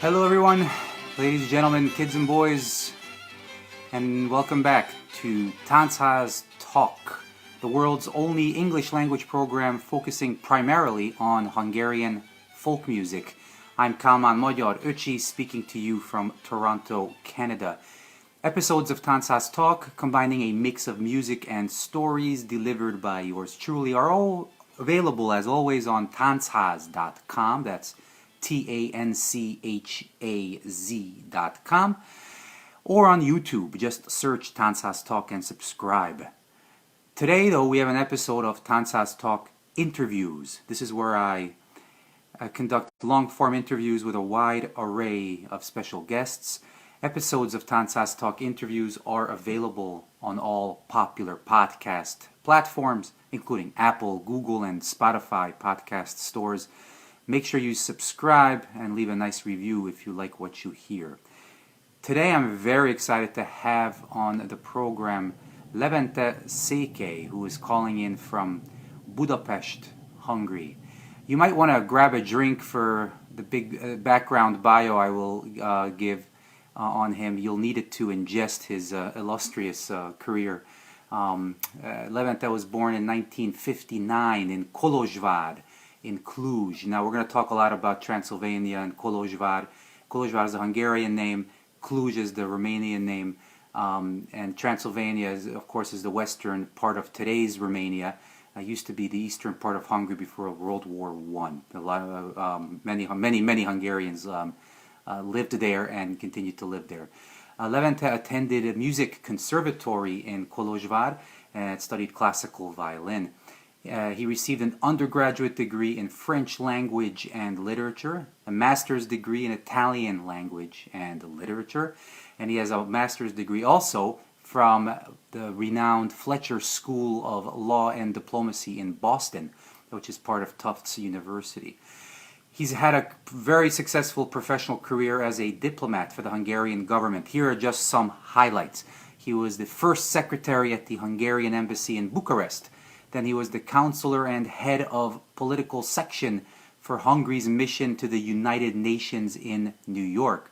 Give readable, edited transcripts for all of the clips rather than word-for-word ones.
Hello everyone, ladies and gentlemen, kids and boys, and welcome back to Tanchaz Talk, the world's only English language program focusing primarily on Hungarian folk music. I'm Kalman Magyar Öcsi, speaking to you from Toronto, Canada. Episodes of Tanchaz Talk, combining a mix of music and stories delivered by yours truly, are all available as always on tanchaz.com. That's TANCHAZ.com, or on YouTube. Just search Tanchaz Talk and subscribe. Today, though, we have an episode of Tanchaz Talk Interviews. This is where I conduct long-form interviews with a wide array of special guests. Episodes of Tanchaz Talk Interviews are available on all popular podcast platforms, including Apple, Google, and Spotify podcast stores. Make sure you subscribe and leave a nice review if you like what you hear. Today I'm very excited to have on the program Levente Székely, who is calling in from Budapest, Hungary. You might want to grab a drink for the big background bio I will give on him. You'll need it to ingest his illustrious career. Levente was born in 1959 in Kolozsvár, in Cluj. Now we're going to talk a lot about Transylvania and Kolozsvár. Kolozsvár is the Hungarian name, Cluj is the Romanian name, and Transylvania, of course, is the western part of today's Romania. Used to be the eastern part of Hungary before World War I. A lot of many Hungarians lived there and continue to live there. Levente attended a music conservatory in Kolozsvár and studied classical violin. He received an undergraduate degree in French language and literature, a master's degree in Italian language and literature, and he has a master's degree also from the renowned Fletcher School of Law and Diplomacy in Boston, which is part of Tufts University. He's had a very successful professional career as a diplomat for the Hungarian government. Here are just some highlights. He was the first secretary at the Hungarian embassy in Bucharest. Then he was the counselor and head of political section for Hungary's mission to the United Nations in New York.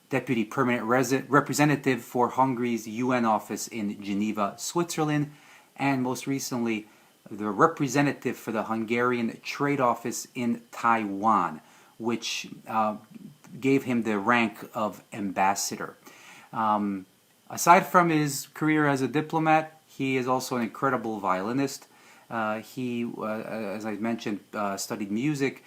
Deputy permanent representative for Hungary's UN office in Geneva, Switzerland. And most recently, the representative for the Hungarian trade office in Taiwan, which gave him the rank of ambassador. Aside from his career as a diplomat, he is also an incredible violinist. He, as I mentioned, studied music.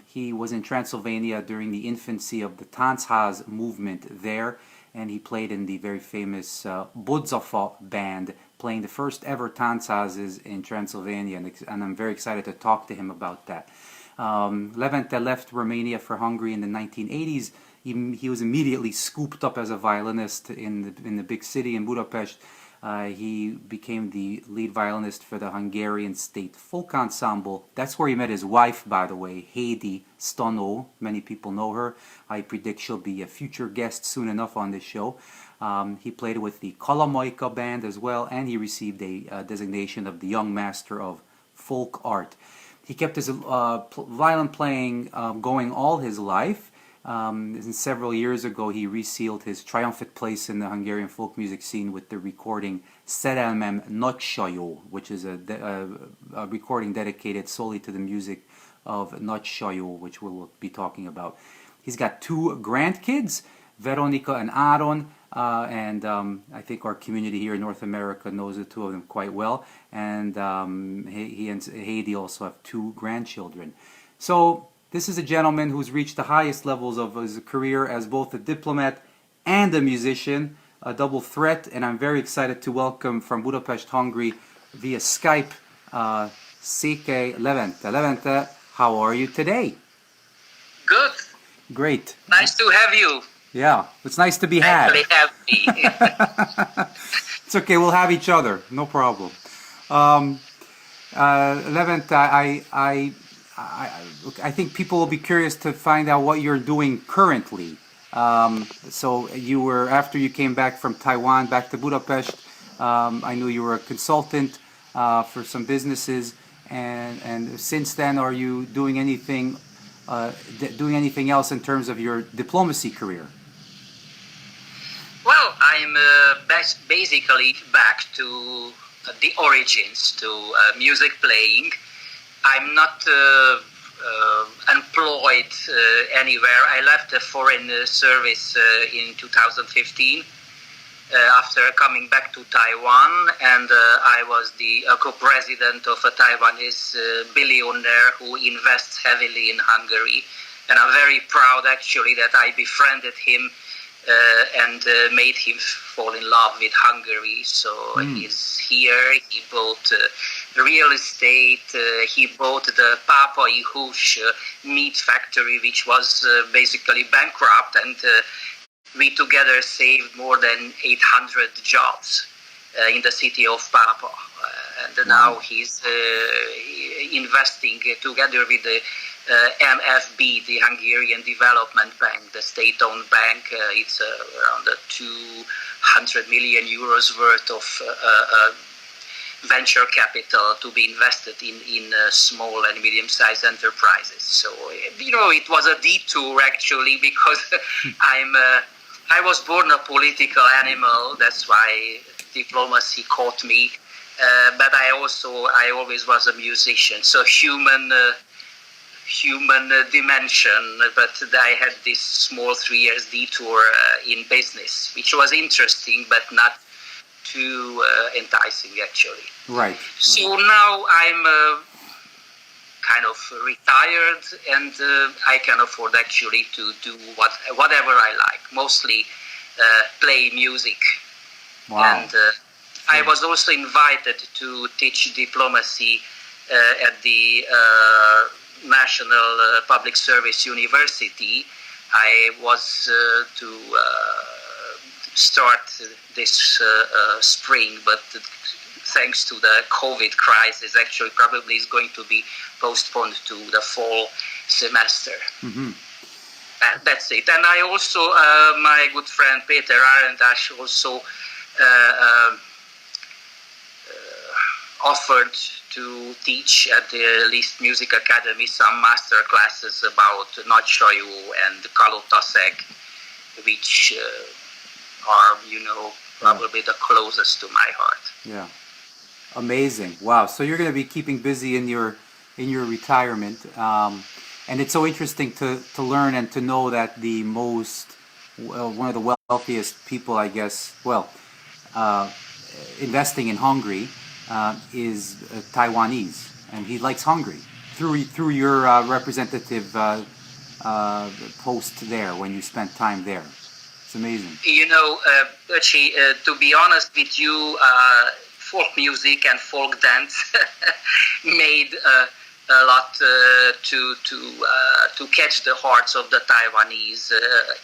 He was in Transylvania during the infancy of the Tanchaz movement there, and he played in the very famous Eletfa band, playing the first ever Tanchazes in Transylvania, and I'm very excited to talk to him about that. Levente left Romania for Hungary in the 1980s. He was immediately scooped up as a violinist in the big city in Budapest. He became the lead violinist for the Hungarian State Folk Ensemble. That's where he met his wife, by the way, Hédi Stanó. Many people know her. I predict she'll be a future guest soon enough on this show. He played with the Kalman band as well, and he received a designation of the Young Master of Folk Art. He kept his violin playing going all his life. Several years ago, he resealed his triumphant place in the Hungarian folk music scene with the recording Szerelmem Nagysajo, which is a recording dedicated solely to the music of Nagysajo, which we'll be talking about. He's got two grandkids, Veronica and Aaron, and I think our community here in North America knows the two of them quite well, and he and Hédi also have two grandchildren. So this is a gentleman who's reached the highest levels of his career as both a diplomat and a musician, a double threat, and I'm very excited to welcome from Budapest, Hungary, via Skype, Székely Levente. Levente, how are you today? Good. Great. Nice to have you. Yeah, it's nice to be had. Actually have me. It's okay, we'll have each other, no problem. Levente, I think people will be curious to find out what you're doing currently. So you were, after you came back from Taiwan, back to Budapest, I knew you were a consultant for some businesses, and since then, are you doing anything doing anything else in terms of your diplomacy career? Well, I'm basically back to the origins, to music playing. I'm not employed anywhere. I left the foreign service in 2015 after coming back to Taiwan, and I was the co-president of a Taiwanese billionaire who invests heavily in Hungary. And I'm very proud, actually, that I befriended him and made him fall in love with Hungary. So he's here. He bought real estate. He bought the Papa Ihush meat factory, which was basically bankrupt, and we together saved more than 800 jobs in the city of Papa. And now he's investing together with the MFB, the Hungarian Development Bank, the state-owned bank. It's around 200 million euros worth of venture capital to be invested in small and medium-sized enterprises. So, it was a detour, actually, because I was born a political animal. That's why diplomacy caught me. But I always was a musician. So human dimension, but I had this small 3 years detour in business, which was interesting, but not too enticing, actually. Right. So now I'm kind of retired, and I can afford actually to do whatever I like, mostly play music. Wow. And I was also invited to teach diplomacy at the National Public Service University. I was to start this spring, but thanks to the COVID crisis, actually probably is going to be postponed to the fall semester. Mm-hmm. That's it. And I also, my good friend Peter Arendash also offered to teach at the Liszt Music Academy some master classes about Nagysajo and Kalotaszek, which are, probably the closest to my heart. Yeah. Amazing. Wow. So you're going to be keeping busy in your retirement. And it's so interesting to learn and to know that the one of the wealthiest people, I guess, investing in Hungary is Taiwanese, and he likes Hungary through your representative post there when you spent time there. It's amazing. Öcsi, to be honest with you, folk music and folk dance made a lot to catch the hearts of the Taiwanese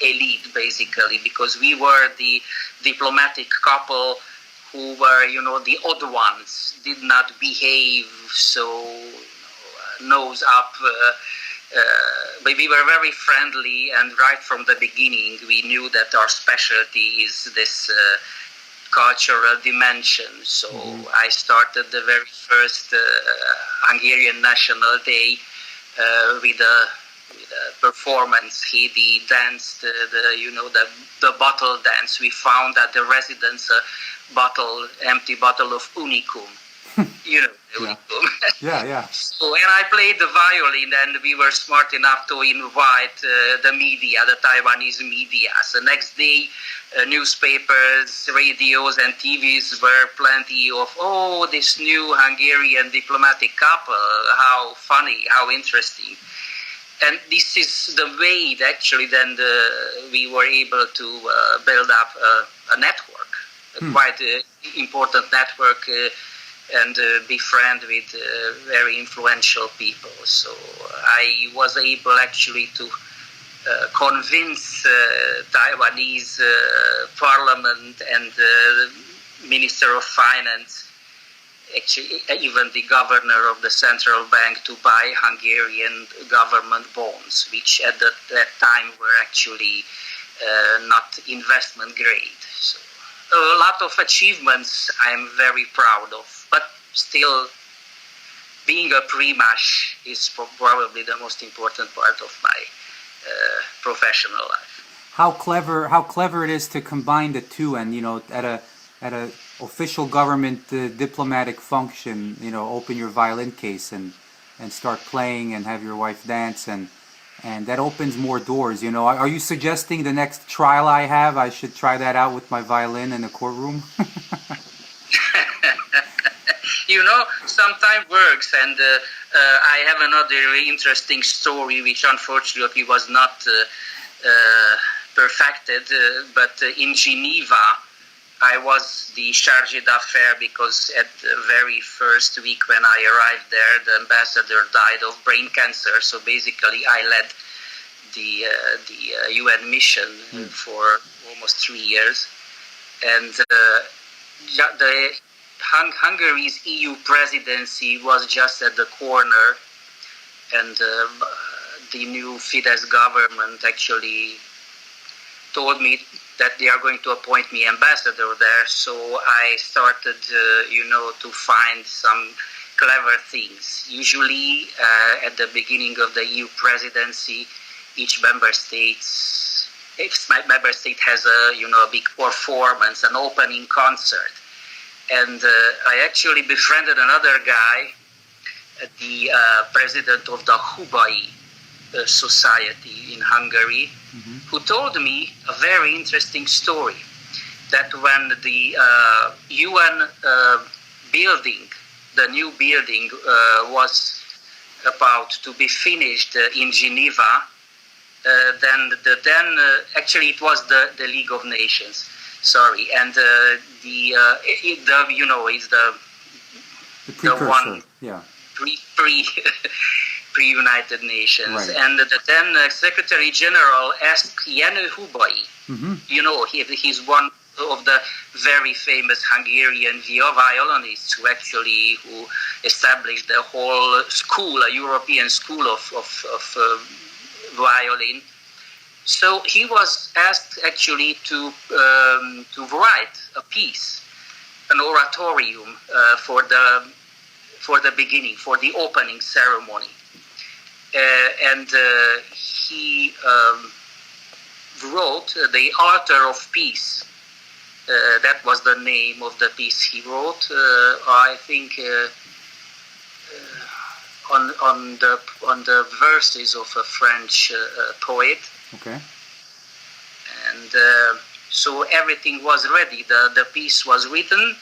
elite, basically, because we were the diplomatic couple who were, the odd ones, did not behave so nose up. But we were very friendly, and right from the beginning, we knew that our specialty is this cultural dimension. So I started the very first Hungarian National Day with a performance. He danced the bottle dance. We found at the residence empty bottle of Unicum. Unicum. Yeah. So, and I played the violin, and we were smart enough to invite the media, the Taiwanese media. So next day, newspapers, radios, and TVs were plenty of, this new Hungarian diplomatic couple, how funny, how interesting. And this is the way that actually then we were able to build up a network, a quite important network, and be friend with very influential people. So I was able actually to convince Taiwanese parliament and Minister of Finance, actually even the governor of the central bank, to buy Hungarian government bonds, which at that time were actually not investment grade. So a lot of achievements I'm very proud of, but still being a primash is probably the most important part of my professional life. How clever it is to combine the two, and at a official government diplomatic function, open your violin case and start playing and have your wife dance, and that opens more doors. Are you suggesting the next trial I have, I should try that out with my violin in the courtroom? Sometimes works, and I have another interesting story, which unfortunately was not perfected, but in Geneva, I was the chargé d'affaires because at the very first week when I arrived there, the ambassador died of brain cancer. So basically, I led the UN mission for almost 3 years, and Hungary's EU presidency was just at the corner, and the new Fidesz government actually told me that they are going to appoint me ambassador there. So I started, to find some clever things. Usually, at the beginning of the EU presidency, each member state has a big performance, an opening concert. And I actually befriended another guy, the president of the Hubai Society in Hungary, who told me a very interesting story, that when the UN building, the new building, was about to be finished in Geneva, actually it was the League of Nations. Sorry, and it's the precursor, one yeah, pre-United Nations, right. And the then Secretary General asked Jenő Hubai. He's one of the very famous Hungarian violinists who established the whole school, a European school of violin. So he was asked actually to write a piece, an oratorium for the beginning, for the opening ceremony, and he wrote the Altar of Peace. That was the name of the piece he wrote. I think on the verses of a French poet. Okay. And so everything was ready. The piece was written,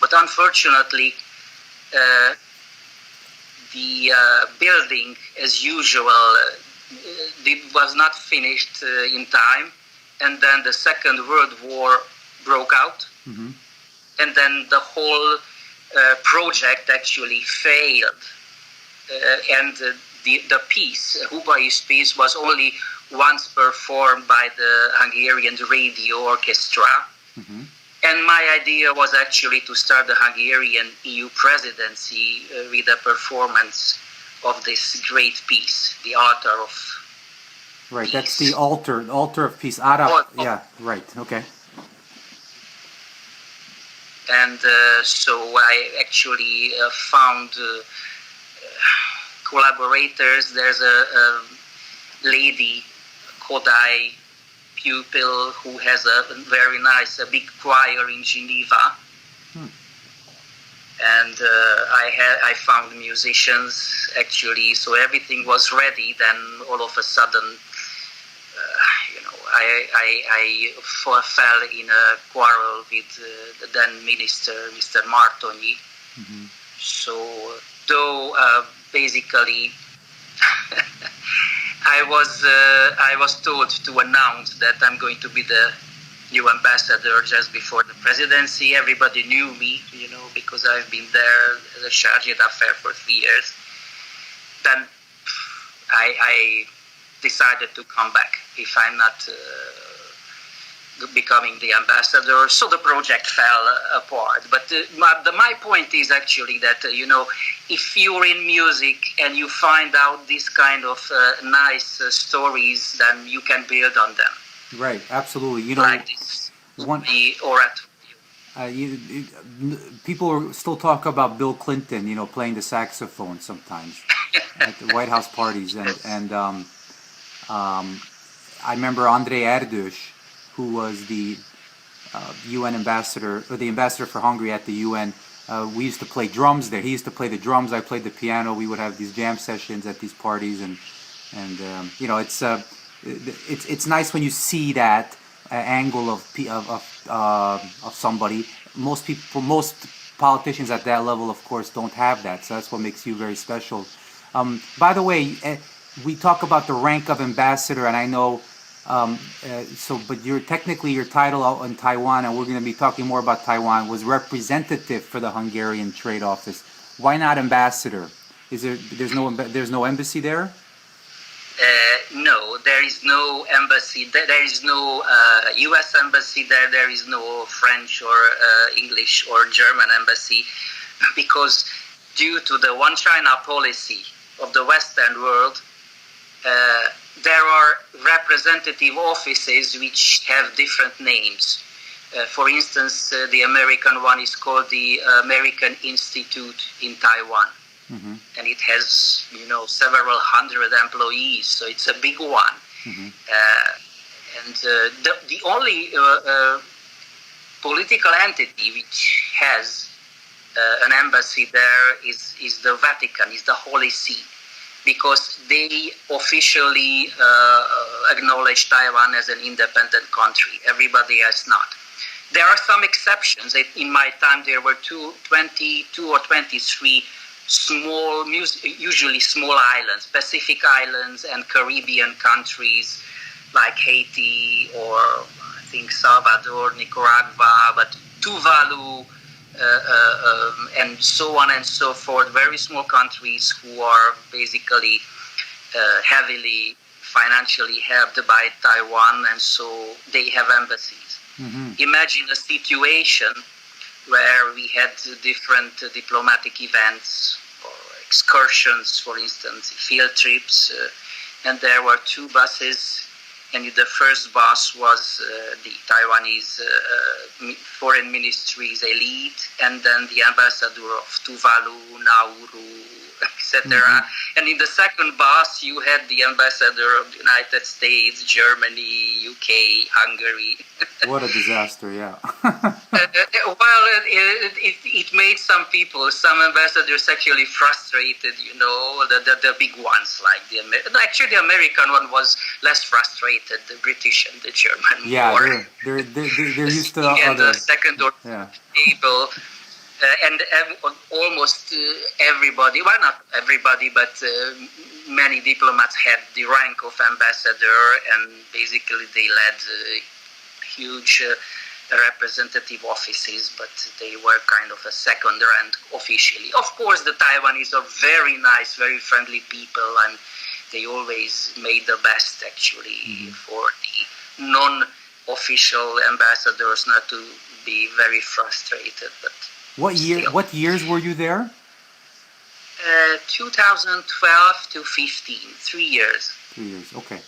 but unfortunately, the building, as usual, was not finished in time. And then the Second World War broke out. And then the whole project actually failed. And the piece, Hubai's piece, was only once performed by the Hungarian radio orchestra. And my idea was actually to start the Hungarian EU presidency with a performance of this great piece, the Altar of Right, Peace. That's the altar of peace. Yeah, right, okay. And so I actually found collaborators. There's a lady, Kodai pupil, who has a very nice, a big choir in Geneva. And I found musicians actually, so everything was ready. Then all of a sudden, I fell in a quarrel with the then minister, Mr. Martonyi. So, though basically, I was told to announce that I'm going to be the new ambassador just before the presidency. Everybody knew me, because I've been there as a chargé d'affaires for 3 years. Then I decided to come back if I'm not becoming the ambassador. So the project fell apart. But my point is actually that, if you're in music and you find out these kind of nice stories, then you can build on them. Right, absolutely. Like this, the oratorium. people still talk about Bill Clinton, playing the saxophone sometimes at the White House parties, and I remember Andrei Erdős, who was the UN ambassador, or the ambassador for Hungary at the UN. We used to play drums there. He used to play the drums. I played the piano. We would have these jam sessions at these parties, and it's nice when you see that angle of somebody. Most politicians at that level, of course, don't have that. So that's what makes you very special. By the way, we talk about the rank of ambassador, and I know. But your title in Taiwan, and we're going to be talking more about Taiwan, was representative for the Hungarian Trade Office. Why not ambassador? There's no embassy there? No, there is no embassy. There is no U.S. embassy there. There is no French or English or German embassy, because due to the one China policy of the Western world, there are representative offices which have different names. For instance, the American one is called the American Institute in Taiwan. Mm-hmm. And it has, several hundred employees, so it's a big one. Mm-hmm. And the only political entity which has an embassy there is the Vatican, is the Holy See, because they officially acknowledge Taiwan as an independent country. Everybody else not. There are some exceptions. In my time, there were 22 or 23 small, usually small islands, Pacific islands and Caribbean countries like Haiti or I think Salvador, Nicaragua, but Tuvalu, and so on and so forth, very small countries who are basically heavily financially helped by Taiwan, and so they have embassies. Mm-hmm. Imagine a situation where we had different diplomatic events or excursions, for instance, field trips, and there were two buses, and the first bus was the Taiwanese foreign ministry's elite, and then the ambassador of Tuvalu, Nauru, etc. Mm-hmm. And in the second bus, you had the ambassador of the United States, Germany, UK, Hungary. What a disaster, yeah. Well, it made some people, some ambassadors actually frustrated, the big ones like actually the American one was less frustrated, the British and the German more. They're used to and other... the second or table. And almost everybody, well, not everybody, but many diplomats had the rank of ambassador, and basically they led huge representative offices, but they were kind of a second rank officially. Of course, the Taiwanese are very nice, very friendly people, and they always made the best, actually, for the non-official ambassadors not to be very frustrated, but... What years were you there? 2012 to 15, 3 years. 3 years, okay.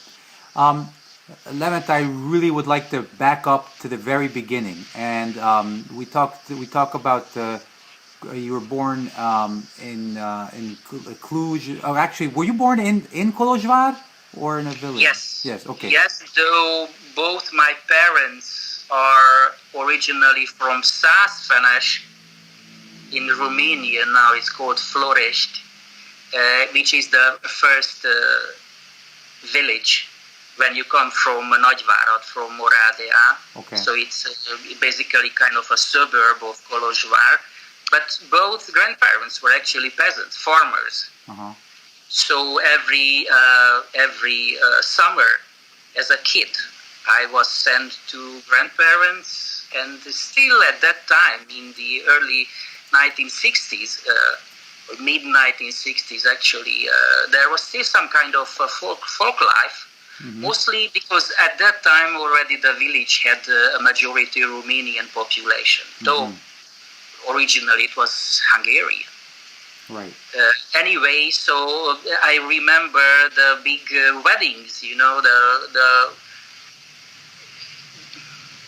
Levente, I really would like to back up to the very beginning, and we talk about you were born in Cluj. Oh, actually, were you born in Kolozsvár or in a village? Yes. Yes. Okay. Yes, though both my parents are originally from Székely in Romania. Now it's called Florești, which is the first village when you come from Nagyvárad, from Moravia. Okay. So it's basically kind of a suburb of Kolozsvár. But both grandparents were actually peasants, farmers. Uh-huh. So every summer, as a kid, I was sent to grandparents, and still at that time, in the early 1960s, or mid-1960s actually, there was still some kind of folk life, mostly because at that time already the village had a majority Romanian population, though originally it was Hungarian. Right. Anyway, so I remember the big weddings,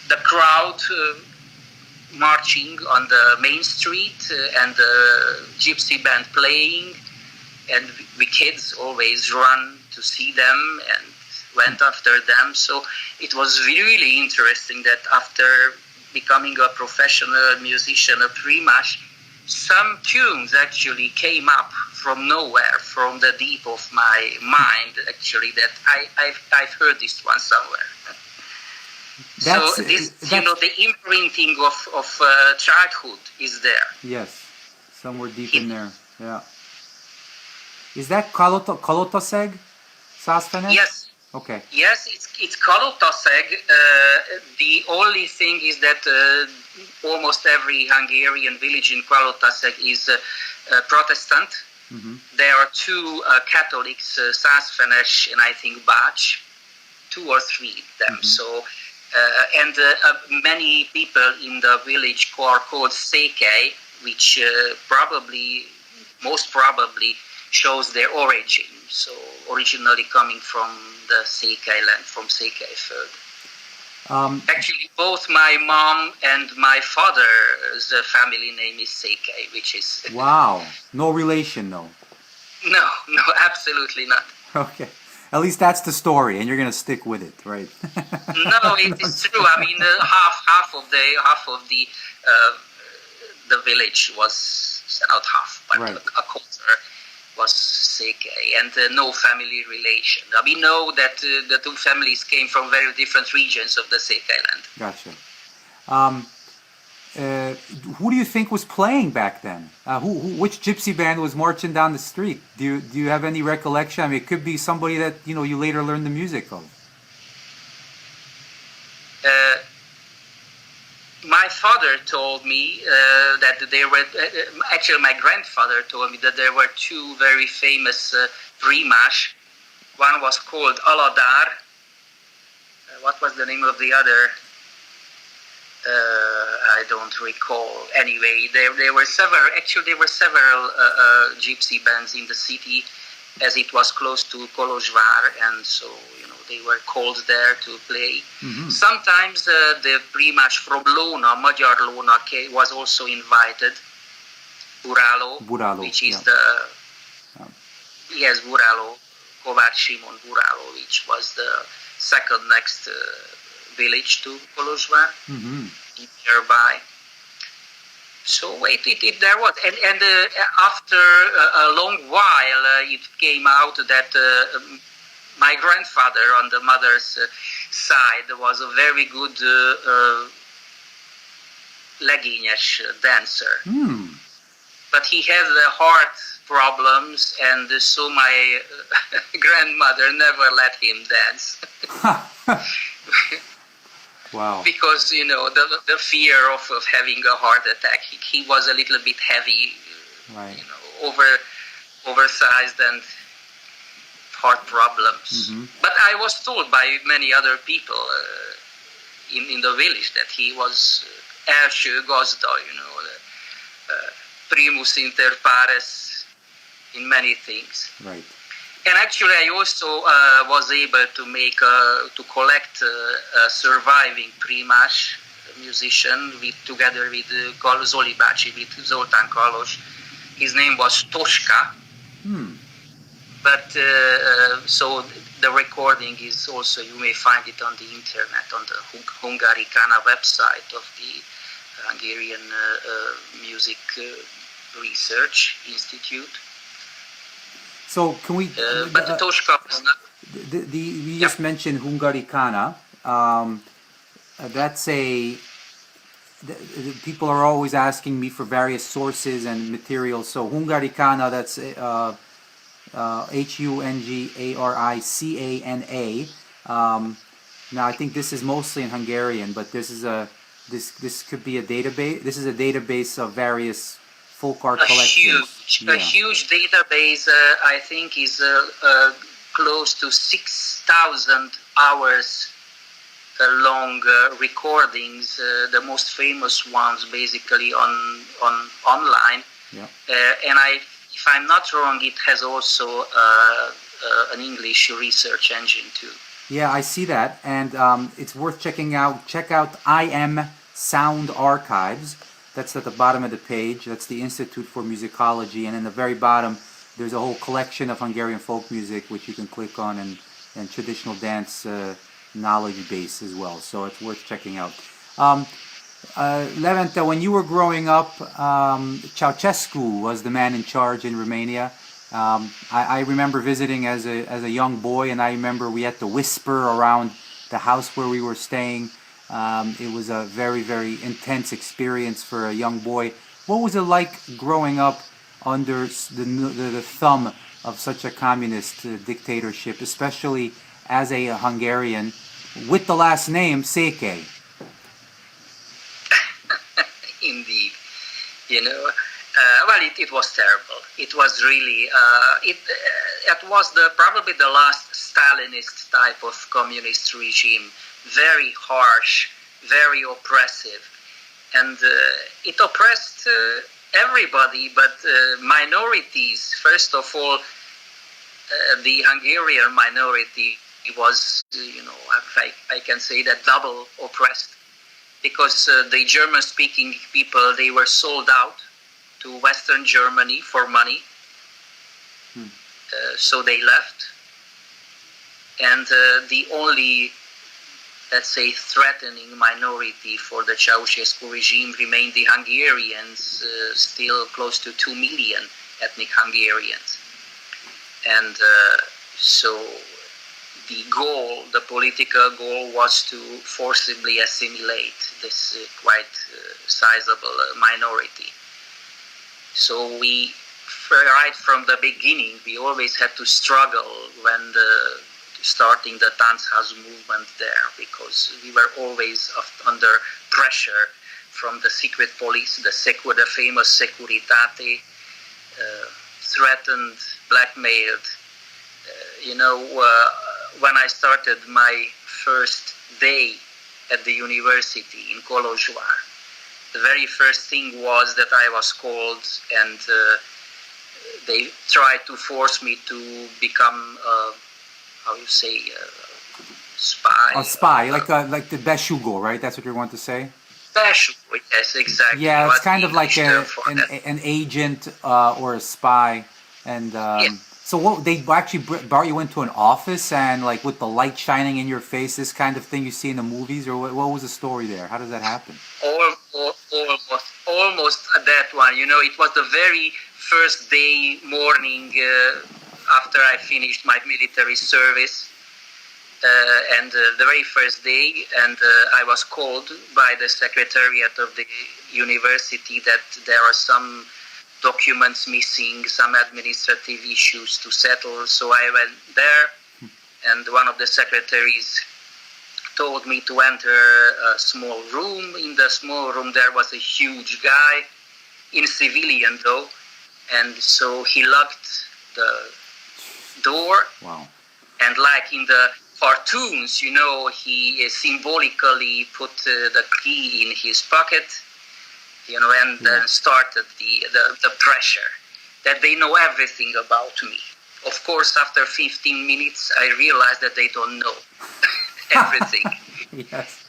the crowd marching on the main street and the gypsy band playing, and we kids always run to see them and went after them. So it was really interesting that after becoming a professional musician, a primash, some tunes actually came up from nowhere, from the deep of my mind, actually, that I've heard this one somewhere. So this, the imprinting of childhood is there. Yes, somewhere deep in there. Yeah. Is that Kalotaszeg? Szászfenes? Yes. Okay. Yes, it's Kalotaszeg. The only thing is that almost every Hungarian village in Kalotaszeg is Protestant. Mm-hmm. There are two Catholics, Szászfenes and I think Bács, 2 or 3 of them. Mm-hmm. So, and many people in the village are called Székely, which most probably shows their origin. So originally coming from the Székely land, from Székelyföld. Actually, both my mom and my father's family name is Székely, which is... Wow. No relation, though. No, absolutely not. Okay. At least that's the story, and you're going to stick with it, right? No, it is true. I mean, half of the village was, not half, but right. a quarter was Székely, and no family relation. We know that the two families came from very different regions of the Székely land. Gotcha. Who do you think was playing back then? Which gypsy band was marching down the street? Do you have any recollection? I mean, it could be somebody that you later learned the music of. My father told me that there were, actually my grandfather told me that there were 2 very famous primash. One was called Aladár. What was the name of the other? I don't recall. Anyway, there were several gypsy bands in the city, as it was close to Kolozsvár, and so they were called there to play. Mm-hmm. Sometimes the primash from Lóna, Magyar Lóna, was also invited. Buráló, which is yes, Buráló, Kovács Simon Buráló, which was the second next village to Kolozsvár, mm-hmm. nearby. So there was, and after a long while, it came out that my grandfather on the mother's side was a very good legényes dancer. Mm. But he had heart problems, and so my grandmother never let him dance. Wow. Because, the fear of having a heart attack. He was a little bit heavy, right. Oversized and heart problems. Mm-hmm. But I was told by many other people in the village that he was első gazda, primus inter pares in many things. Right. And actually, I also was able to collect a surviving primash musician together with Zoli bácsi, with Zoltán Kalos. His name was Toska. Hmm. But so the recording is also, you may find it on the internet, on the Hungaricana website of the Hungarian Music Research Institute. So can we? But the Toska was not. You just mentioned Hungaricana. That's people are always asking me for various sources and materials. So Hungaricana, that's Hungaricana. Now I think this is mostly in Hungarian, but this could be a database. This is a database of various folk art collections. A huge database. I think is close to 6,000 hours long recordings. The most famous ones, basically online. Yeah. And if I'm not wrong, it has also an English research engine too. Yeah, I see that, and it's worth checking out. Check out Sound Archives. That's at the bottom of the page. That's the Institute for Musicology, and in the very bottom there's a whole collection of Hungarian folk music which you can click on, and traditional dance knowledge base as well. So it's worth checking out. Levente, when you were growing up, Ceausescu was the man in charge in Romania. I remember visiting as a young boy, and I remember we had to whisper around the house where we were staying. It was a very, very intense experience for a young boy. What was it like growing up under the thumb of such a communist dictatorship, especially as a Hungarian with the last name Székely? Indeed, well, it was terrible. It was really it was probably the last Stalinist type of communist regime. Very harsh, very oppressive, and it oppressed everybody, but minorities. First of all, the Hungarian minority was, I can say that double oppressed, because the German-speaking people, they were sold out to Western Germany for money, so they left, and the only, let's say, threatening minority for the Ceausescu regime remained the Hungarians, still close to 2 million ethnic Hungarians. And so the political goal was to forcibly assimilate this quite sizable minority. So right from the beginning, we always had to struggle when starting the Tanchaz movement there, because we were always under pressure from the secret police, the famous Securitate, threatened, blackmailed. When I started my first day at the university in Kolozsvár, the very first thing was that I was called, and they tried to force me to become spy. A spy, like the Beshugo, right? That's what you want to say? Beshugo, yes, exactly. Yeah, it's kind of like an agent or a spy. And yes. So what, they actually brought you into an office and like with the light shining in your face, this kind of thing you see in the movies, or what was the story there? How does that happen? Almost that one. It was the very first day morning after I finished my military service, and the very first day, and I was called by the secretariat of the university that there are some documents missing, some administrative issues to settle. So I went there, and one of the secretaries told me to enter a small room. In the small room there was a huge guy, in civilian though, and so he locked the door. Wow. And like in the cartoons, he symbolically put the key in his pocket, and then started the pressure that they know everything about me. Of course, after 15 minutes, I realized that they don't know everything. Yes.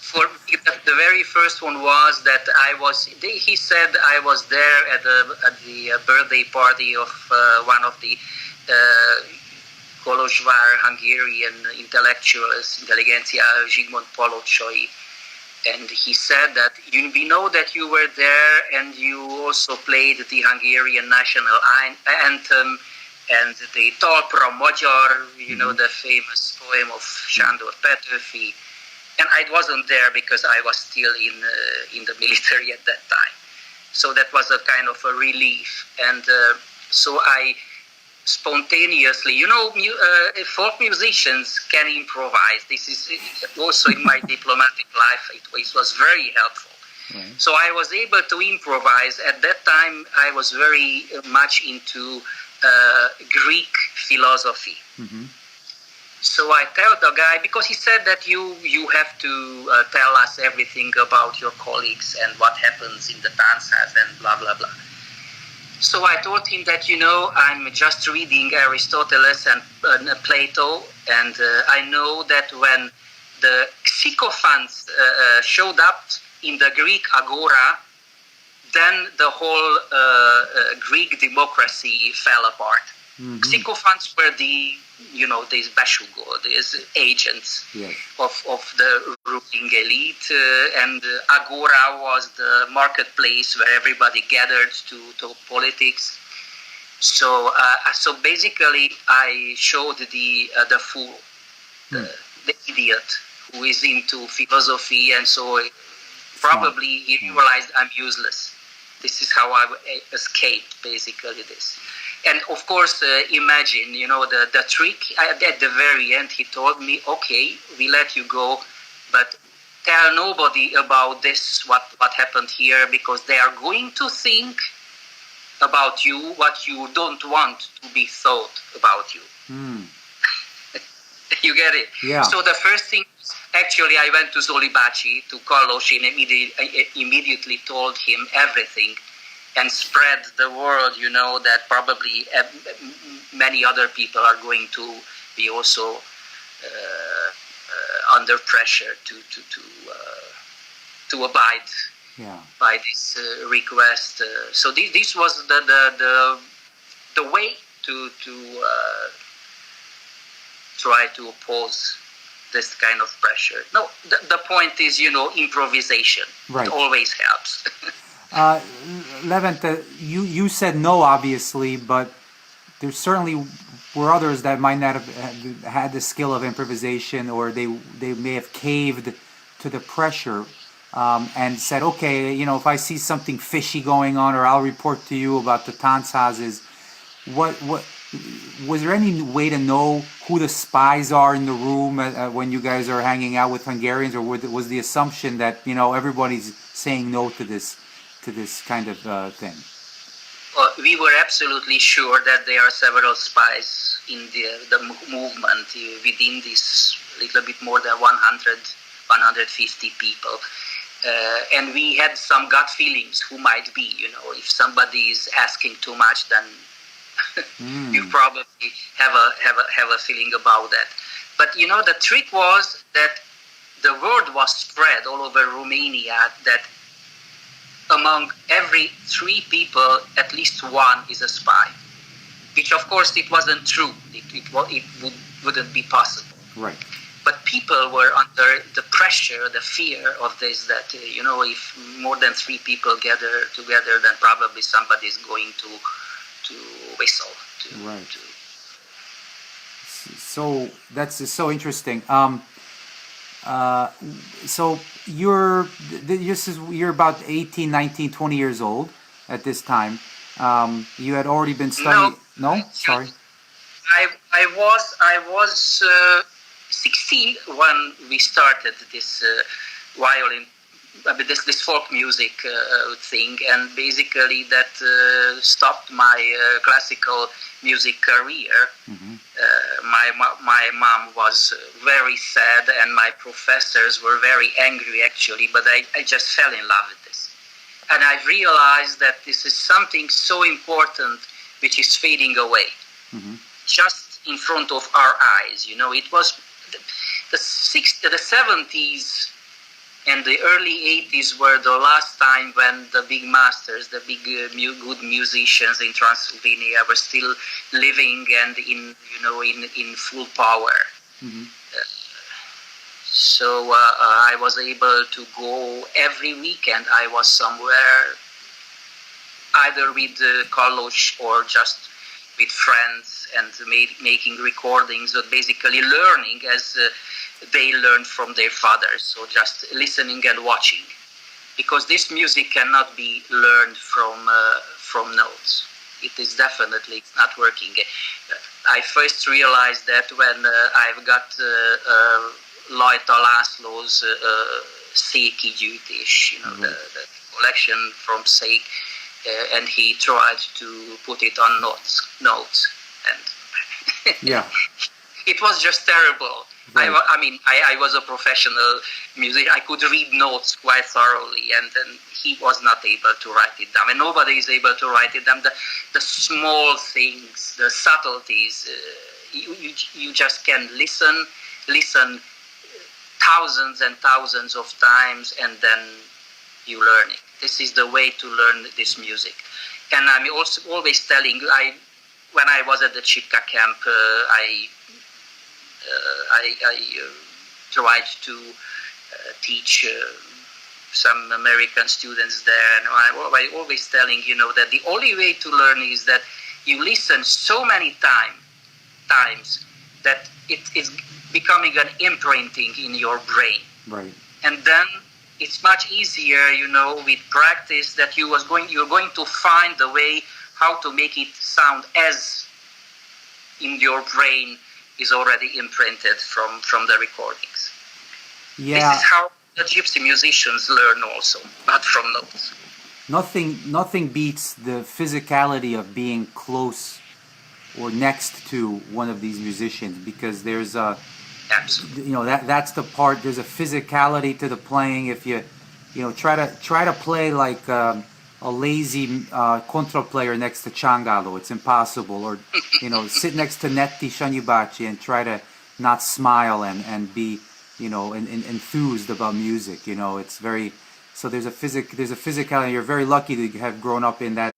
For the very first one was that he said I was there at the birthday party of one of the Kolozsvár Hungarian intellectuals, Intelligentsia Zsigmond Palocsai. And he said that we know that you were there, and you also played the Hungarian national anthem and the Talpra Magyar, the famous poem of Sándor Petőfi. And I wasn't there because I was still in the military at that time. So that was a kind of a relief. And so I spontaneously, folk musicians can improvise. This is also in my diplomatic life. It was very helpful. Right. So I was able to improvise. At that time, I was very much into Greek philosophy. Mm-hmm. So I tell the guy, because he said that you have to tell us everything about your colleagues and what happens in the Tanchaz and blah, blah, blah. So I told him that, I'm just reading Aristotle and Plato, and I know that when the sycophants showed up in the Greek agora, then the whole Greek democracy fell apart. Mm-hmm. Sycophants were these beshugo, these agents of the ruling elite, and agora was the marketplace where everybody gathered to talk politics. So basically, I showed the fool, the idiot who is into philosophy, and so probably he realized I'm useless. This is how I escaped, basically, this. And of course, imagine, the trick. At the very end, he told me, okay, we let you go, but tell nobody about this, what happened here, because they are going to think about you what you don't want to be thought about you. You get it? Yeah. So the first thing, actually, I went to Zolibachi, to Carlos, and immediately told him everything and spread the word, that probably many other people are going to be also under pressure to abide by this request. So this was the way to try to oppose this kind of pressure. No, the point is, improvisation. Right. It always helps. Levente, you said no, obviously, but there certainly were others that might not have had the skill of improvisation, or they may have caved to the pressure and said, okay, if I see something fishy going on, or I'll report to you about the Tanchazes. What was there any way to know who the spies are in the room when you guys are hanging out with Hungarians, or was the assumption that everybody's saying no to this kind of thing? Well, we were absolutely sure that there are several spies in the movement within this little bit more than 150 people. And we had some gut feelings who might be, if somebody is asking too much, then you probably have a feeling about that. But the trick was that the word was spread all over Romania that among every 3 people, at least one is a spy. Which, of course, it wasn't true. It wouldn't be possible. Right. But people were under the pressure, the fear of this, that, if more than 3 people gather together, then probably somebody is going to whistle. Right. So that's so interesting. So you're about 18, 19, 20 years old at this time. You had already been studying. No? Sorry. I was 16 when we started this violin, this folk music thing, and basically that stopped my classical music career. Mm-hmm. My mom was very sad, and my professors were very angry, actually, but I just fell in love with this. And I realized that this is something so important which is fading away, just in front of our eyes. It was the 70s and the early 80s were the last time when the big masters, the big good musicians in Transylvania were still living and in full power. Mm-hmm. So I was able to go every weekend. I was somewhere, either with Carlos or just with friends, and making recordings, but basically learning as they learned from their fathers. So just listening and watching, because this music cannot be learned from notes. It is definitely not working. I first realized that when I've got Lajta László's Székely gyűjtés, the collection from Székely, and he tried to put it on notes, and it was just terrible. Right. I was a professional musician. I could read notes quite thoroughly, and then he was not able to write it down. And nobody is able to write it down. The small things, the subtleties, you just can listen thousands and thousands of times, and then you learn it. This is the way to learn this music. And I'm also always telling, when I was at the Chitka camp, I tried to teach some American students there, and I always telling, that the only way to learn is that you listen so many times that it is becoming an imprinting in your brain. Right. And then it's much easier, with practice, that you're going to find the way how to make it sound as in your brain is already imprinted from the recordings. Yeah. This is how the gypsy musicians learn also, not from notes. Nothing beats the physicality of being close or next to one of these musicians, because there's a, absolutely, that's the part. There's a physicality to the playing. If you try to play like a lazy contra player next to Csangalo, it's impossible. Or sit next to Netti Sanyibachi and try to not smile and be enthused about music. It's very, so there's a physicality. You're very lucky to have grown up in that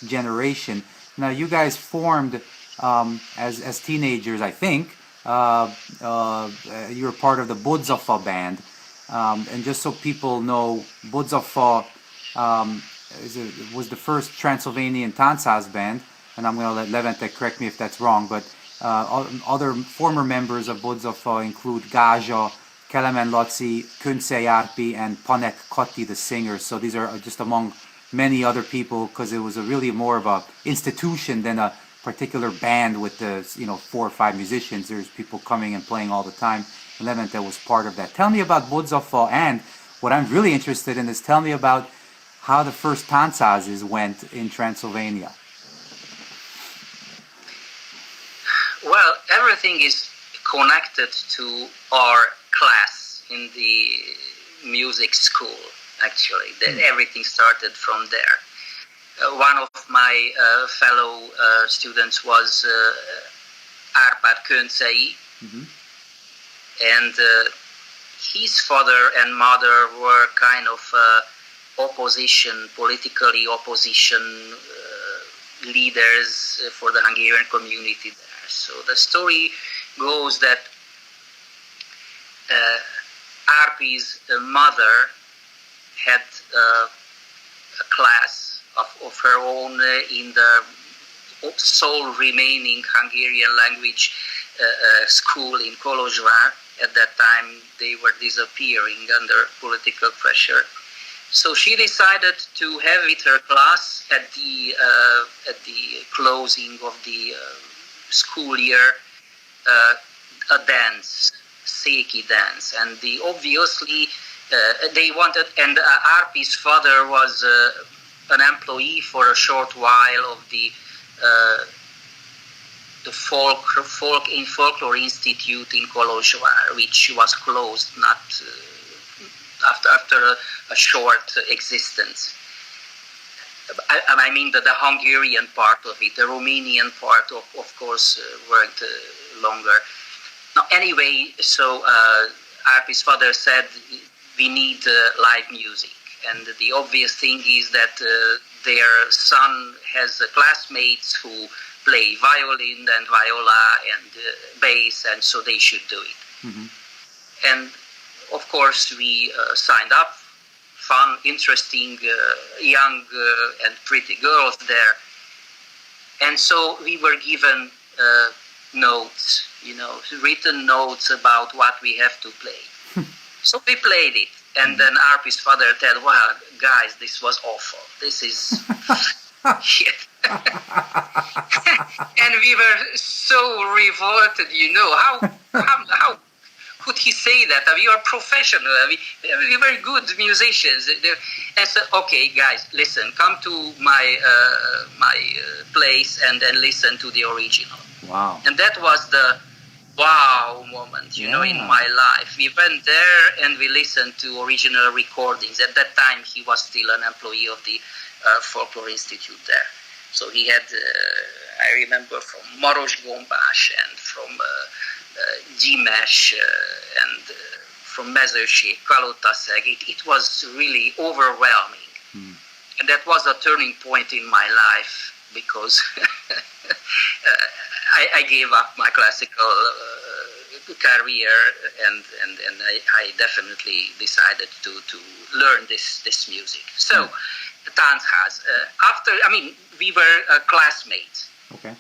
generation. Now you guys formed as teenagers, I think. You were part of the Bodzafa band, and just so people know, Bodzafa was the first Transylvanian Tanchaz band, and I'm going to let Levente correct me if that's wrong, but other former members of Bodzafa include Gaja, Kelemen Laci, Kunce Arpi, and Panek Kati, the singer. So these are just among many other people, because it was really more of a institution than a particular band with the 4 or 5 musicians. There's people coming and playing all the time. Levente was part of that. Tell me about Bodzafa, and what I'm really interested in is tell me about how the first Tanchazes went in Transylvania. Well, everything is connected to our class in the music school, actually. Everything started from there. One of my fellow students was Árpád Köncei, and his father and mother were kind of politically opposition leaders for the Hungarian community there. So the story goes that Árpi's mother had a class of her own in the sole remaining Hungarian language school in Kolozsvár. At that time, they were disappearing under political pressure. So she decided to have with her class at the closing of the school year a dance, Székely dance, and obviously they wanted. And Árpi's father was an employee for a short while of the Folklore Institute in Kolozsvár, which was closed not after a short existence. I mean the Hungarian part of it. The Romanian part, of course, worked longer. Now, anyway, so Árpi's father said, we need live music. And the obvious thing is that their son has classmates who play violin and viola and bass, and so they should do it. Mm-hmm. And of course, we signed up. Fun, interesting, young and pretty girls there. And so we were given notes, written notes about what we have to play. So we played it. And then Árpi's father said, well, guys, this was awful. This is shit. And we were so revolted, how could he say that? We are professional. We were good musicians. And so, okay, guys, listen, come to my place and then listen to the original. Wow. And that was the wow moment, in my life. We went there and we listened to original recordings. At that time, he was still an employee of the Folklore Institute there. So he had, I remember, from Maros Gombás and from Gyimes and from Mezőség, Kalotaszeg. It was really overwhelming. And that was a turning point in my life because I gave up my classical career and I definitely decided to learn this music. So, Tanchaz. We were classmates. Okay.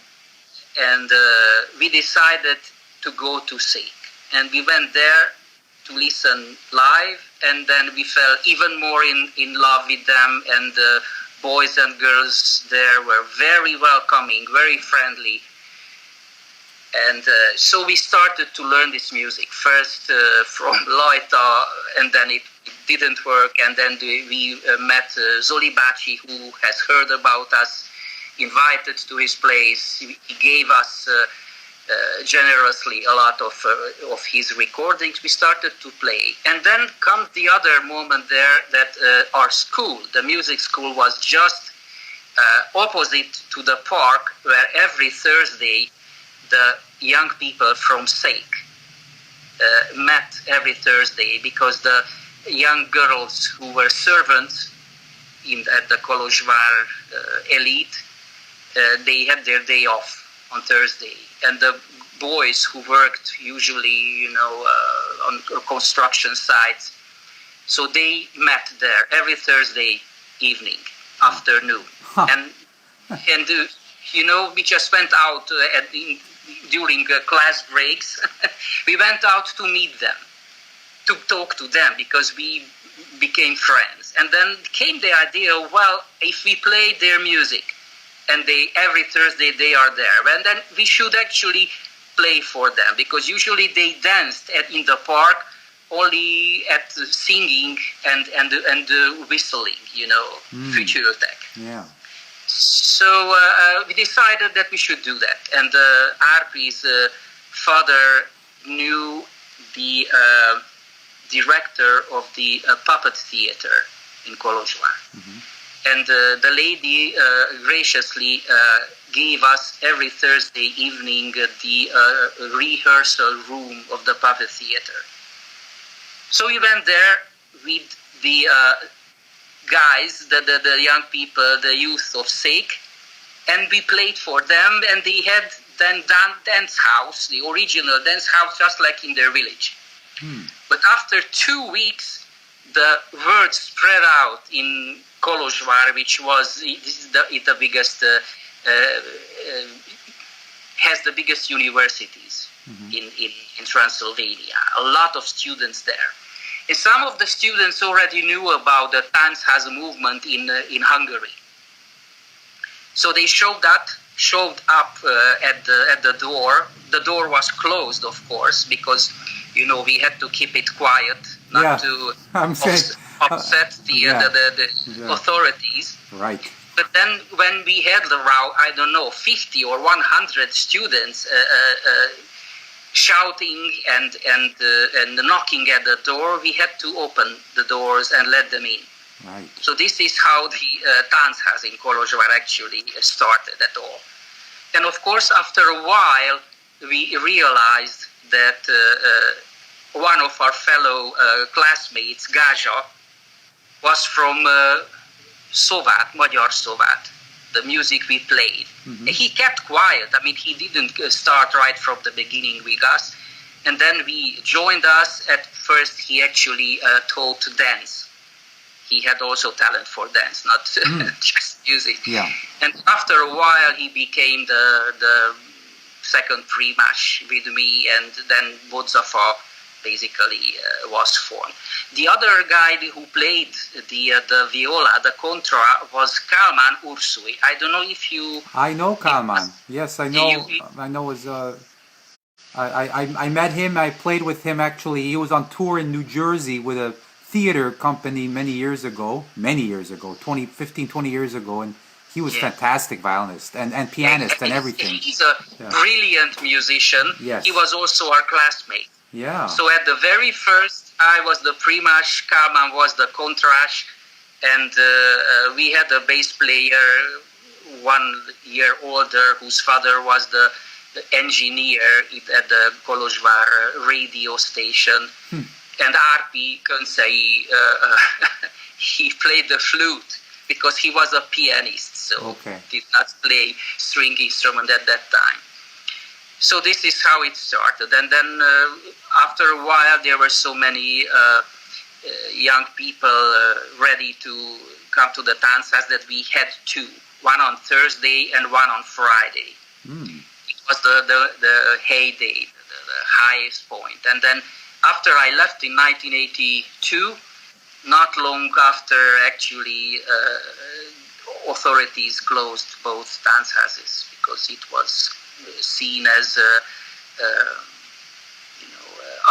And we decided to go to Székely. And we went there to listen live, and then we fell even more in love with them, and the boys and girls there were very welcoming, very friendly. And so we started to learn this music, first from Lajta, and then it didn't work, and then we met Zoli Bácsi, who has heard about us, invited to his place. He gave us generously a lot of his recordings. We started to play. And then comes the other moment there that our school, the music school, was just opposite to the park where every Thursday the young people from Székely met every Thursday, because the young girls who were servants at the Kolozsvár elite, they had their day off on Thursday, and the boys who worked usually, on construction sites, so they met there every Thursday evening, afternoon, and we just went out during class breaks. We went out to meet them, to talk to them, because we became friends. And then came the idea, well, if we play their music, and every Thursday they are there, and then we should actually play for them, because usually they danced in the park only at singing and whistling, futurotech. Yeah. So we decided that we should do that, and Arpi's father knew the director of the puppet theater in Kolozsvár. And the lady graciously gave us every Thursday evening the rehearsal room of the puppet theater. So we went there with the guys, the young people, the youth of Székely, and we played for them, and they had then dance house, the original dance house, just like in their village. But after 2 weeks, the word spread out in Kolozsvár, which was the biggest, has the biggest universities in Transylvania. A lot of students there. And some of the students already knew about the Tanchaz movement in Hungary. So they showed up at the door. The door was closed, of course, because we had to keep it quiet, not to upset the authorities. Right. But then when we had around, 50 or 100 students shouting and knocking at the door, we had to open the doors and let them in. Right. So this is how the Tanchaz in Kolozsvár actually started at all. And of course, after a while, we realized that one of our fellow classmates, Gyanta, was from Magyar Szovát, the music we played. He kept quiet. He didn't start right from the beginning with us. And then we joined us. At first, he actually taught dance. He had also talent for dance, not just music. Yeah. And after a while, he became the second primas with me, and then Bodzafa basically was formed. The other guy who played the viola, the contra, was Kalman Ursui. I don't know if you... I know Kalman. Yes, I know. I know his... I met him. I played with him, actually. He was on tour in New Jersey with a theater company many years ago, 20 years ago, and he was fantastic violinist and pianist and everything. He's a brilliant musician. Yes. He was also our classmate. Yeah. So at the very first, I was the primas, Kalman was the contras, and we had a bass player 1 year older whose father was the engineer at the Kolozsvár radio station. and Arpi Könsei, he played the flute because he was a pianist, so did not play string instrument at that time. So this is how it started, and then after a while there were so many young people ready to come to the Tanchaz that we had two, one on Thursday and one on Friday. It was the heyday, the highest point. And then after I left in 1982, not long after actually authorities closed both Tanchazes because it was seen as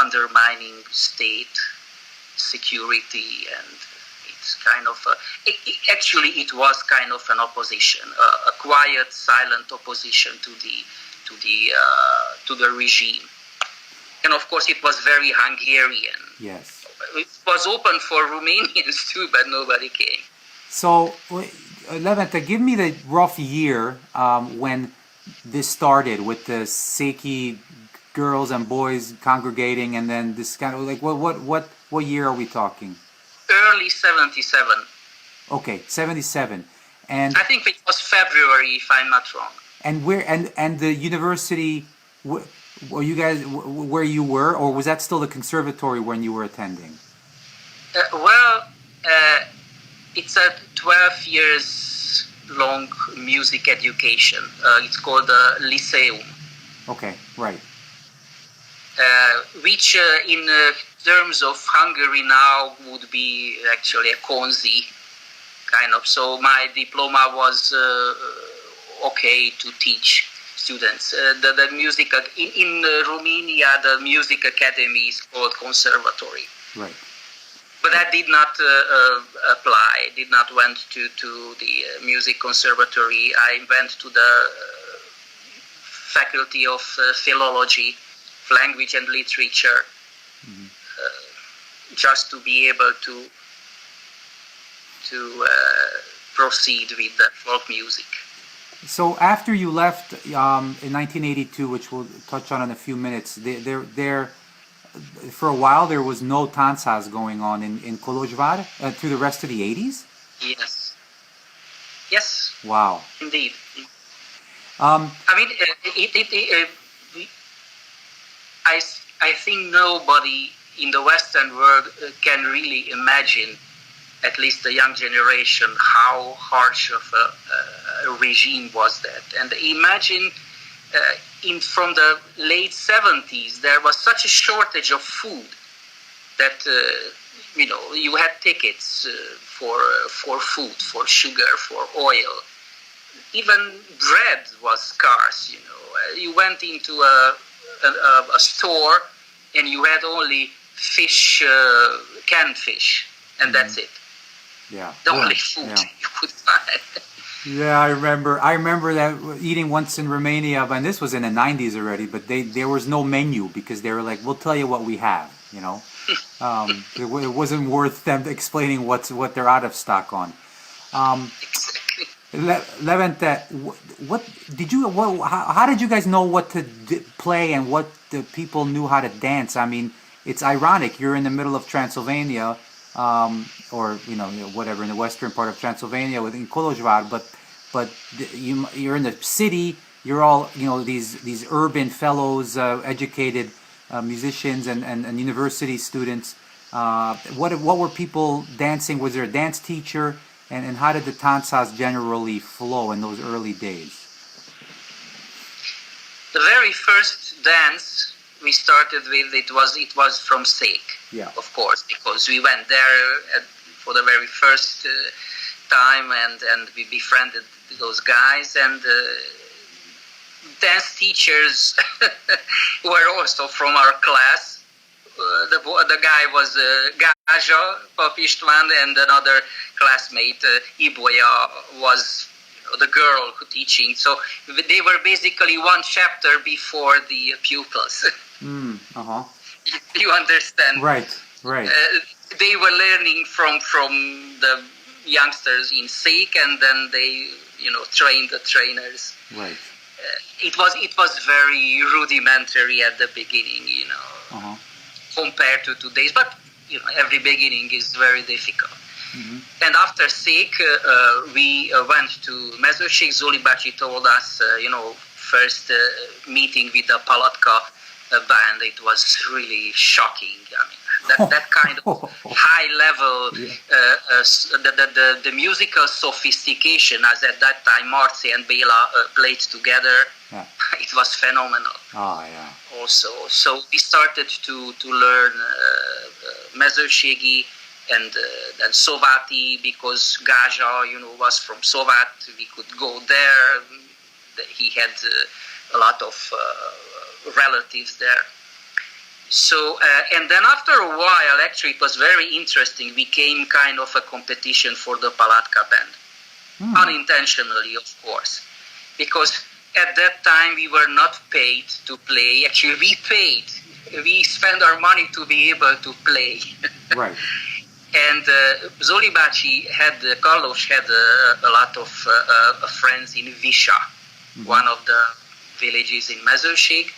undermining state security, and it's kind of it was kind of an opposition, a quiet, silent opposition to the regime. And of course, it was very Hungarian. Yes. It was open for Romanians too, but nobody came. So, Levente, give me the rough year when this started with the Székely girls and boys congregating, and then this kind of like what year are we talking? Early 77. Okay, 77, and I think it was February, if I'm not wrong. And where and the university, were you guys where you were, or was that still the conservatory when you were attending? It's a 12 years long music education. It's called Lyceum. Okay, right. Which in terms of Hungary now would be actually a konzi, kind of. So my diploma was okay to teach students. The music in Romania, the music academy is called conservatory. Right. But I did not apply. Did not went to the music conservatory. I went to the faculty of philology, language and literature, just to be able to proceed with the folk music. So after you left in 1982, which we'll touch on in a few minutes, there for a while there was no Tanchaz going on in Kolozsvár through the rest of the 80s? Yes. Yes. Wow. Indeed. I mean, I think nobody in the Western world can really imagine, at least the young generation, how harsh of a regime was that. And imagine from the late 70s, there was such a shortage of food that, you had tickets for food, for sugar, for oil. Even bread was scarce, You went into a store and you had only fish, canned fish, and that's it. Yeah. The only food you could find. Yeah, I remember that eating once in Romania, and this was in the 90s already, but there was no menu because they were like, we'll tell you what we have, It wasn't worth them explaining what they're out of stock on. Exactly. Levente, how did you guys know what to play and what the people knew how to dance? I mean, it's ironic. You're in the middle of Transylvania, or whatever, in the western part of Transylvania in Kolozsvár, but you're in the city. You're all these urban fellows, educated musicians and university students. What were people dancing? Was there a dance teacher? And how did the Tanchaz generally flow in those early days? The very first dance we started with, it was from Székely, of course, because we went there for the very first time, and we befriended those guys, and dance teachers were also from our class. The guy was Nagysajo, and another classmate, Ibolya, was the girl teaching. So they were basically one chapter before the pupils. You understand? Right. They were learning from the youngsters in Székely, and then they trained the trainers. Right. It was very rudimentary at the beginning, compared to today's. But every beginning is very difficult. And after Szék, we went to Mezőség. Zoli bácsi told us, first meeting with the Palatka band, it was really shocking. I mean, that kind of high level, the musical sophistication, as at that time Marci and Béla played together, it was phenomenal. Oh, yeah. Also, so we started to learn Mezőségi and then Szovati, because Gaja, was from Szovat. We could go there. He had a lot of relatives there. So, and then after a while, actually, it was very interesting. We became kind of a competition for the Palatka band. Unintentionally, of course. Because at that time, we were not paid to play. Actually, we paid. We spent our money to be able to play. Right. And Zoli bácsi Carlos had a lot of friends in Visa, one of the villages in Mezőség.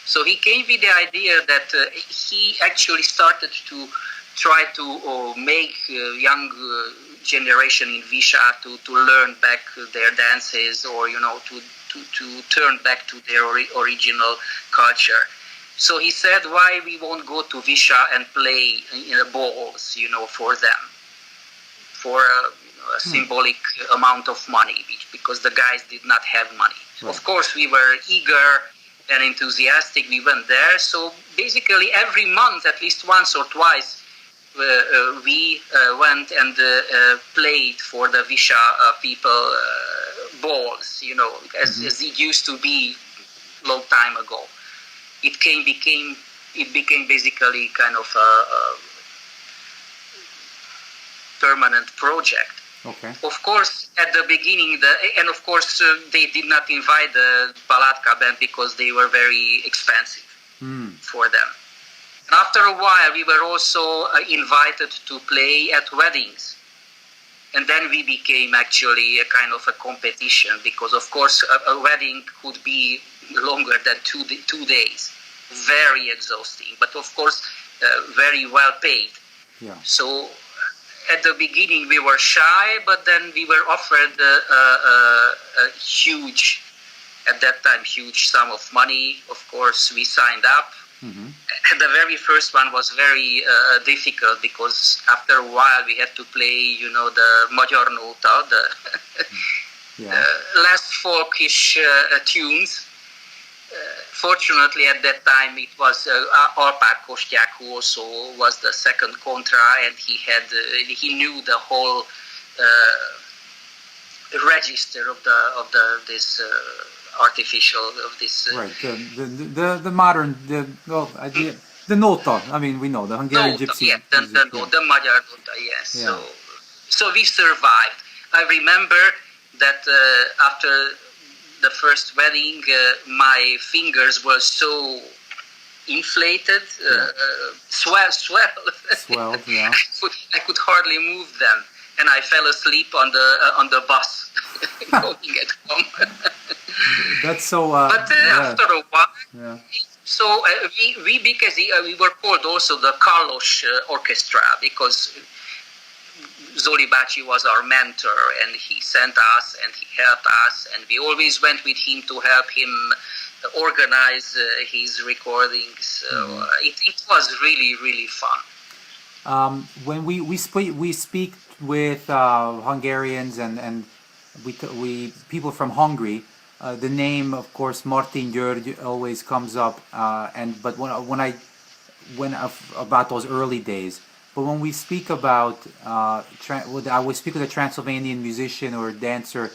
So he came with the idea that he actually started to try to make young generation in Visa to learn back their dances, or to turn back to their original culture. So he said, why we won't go to Visa and play balls, for them, for a symbolic amount of money, because the guys did not have money. Right. Of course, we were eager and enthusiastic. We went there. So basically, every month, at least once or twice, we went and played for the Visa people balls, as it used to be long time ago. It became basically kind of a permanent project. Okay. Of course, at the beginning, they did not invite the Palatka band because they were very expensive for them. And after a while, we were also invited to play at weddings. And then we became actually a kind of a competition, because, of course, a wedding could be longer than 2 days. Very exhausting, but of course, very well paid. Yeah. So at the beginning, we were shy, but then we were offered a huge, at that time, huge sum of money. Of course, we signed up. And the very first one was very difficult, because after a while we had to play, the Magyar Nóta, the less folkish tunes. Fortunately, at that time, it was Alpár Kostyák, who also was the second contra, and he knew the whole register of this artificial of this. Right, the modern the nota. I mean, we know the Hungarian nota, gypsy. Yeah, the Magyar Nota. Yes. Yeah. So we survived. I remember that after the first wedding, my fingers were so inflated, swelled. Yeah. I could hardly move them, and I fell asleep on the bus going at home. That's so. But after a while, so we were called also the Carlos Orchestra, because Zoli bácsi was our mentor, and he sent us and he helped us, and we always went with him to help him organize his recordings. So it was really, really fun. When we speak with Hungarians and we people from Hungary, the name, of course, Martin György always comes up. But when about those early days. But when we speak about, I would speak with a Transylvanian musician or dancer,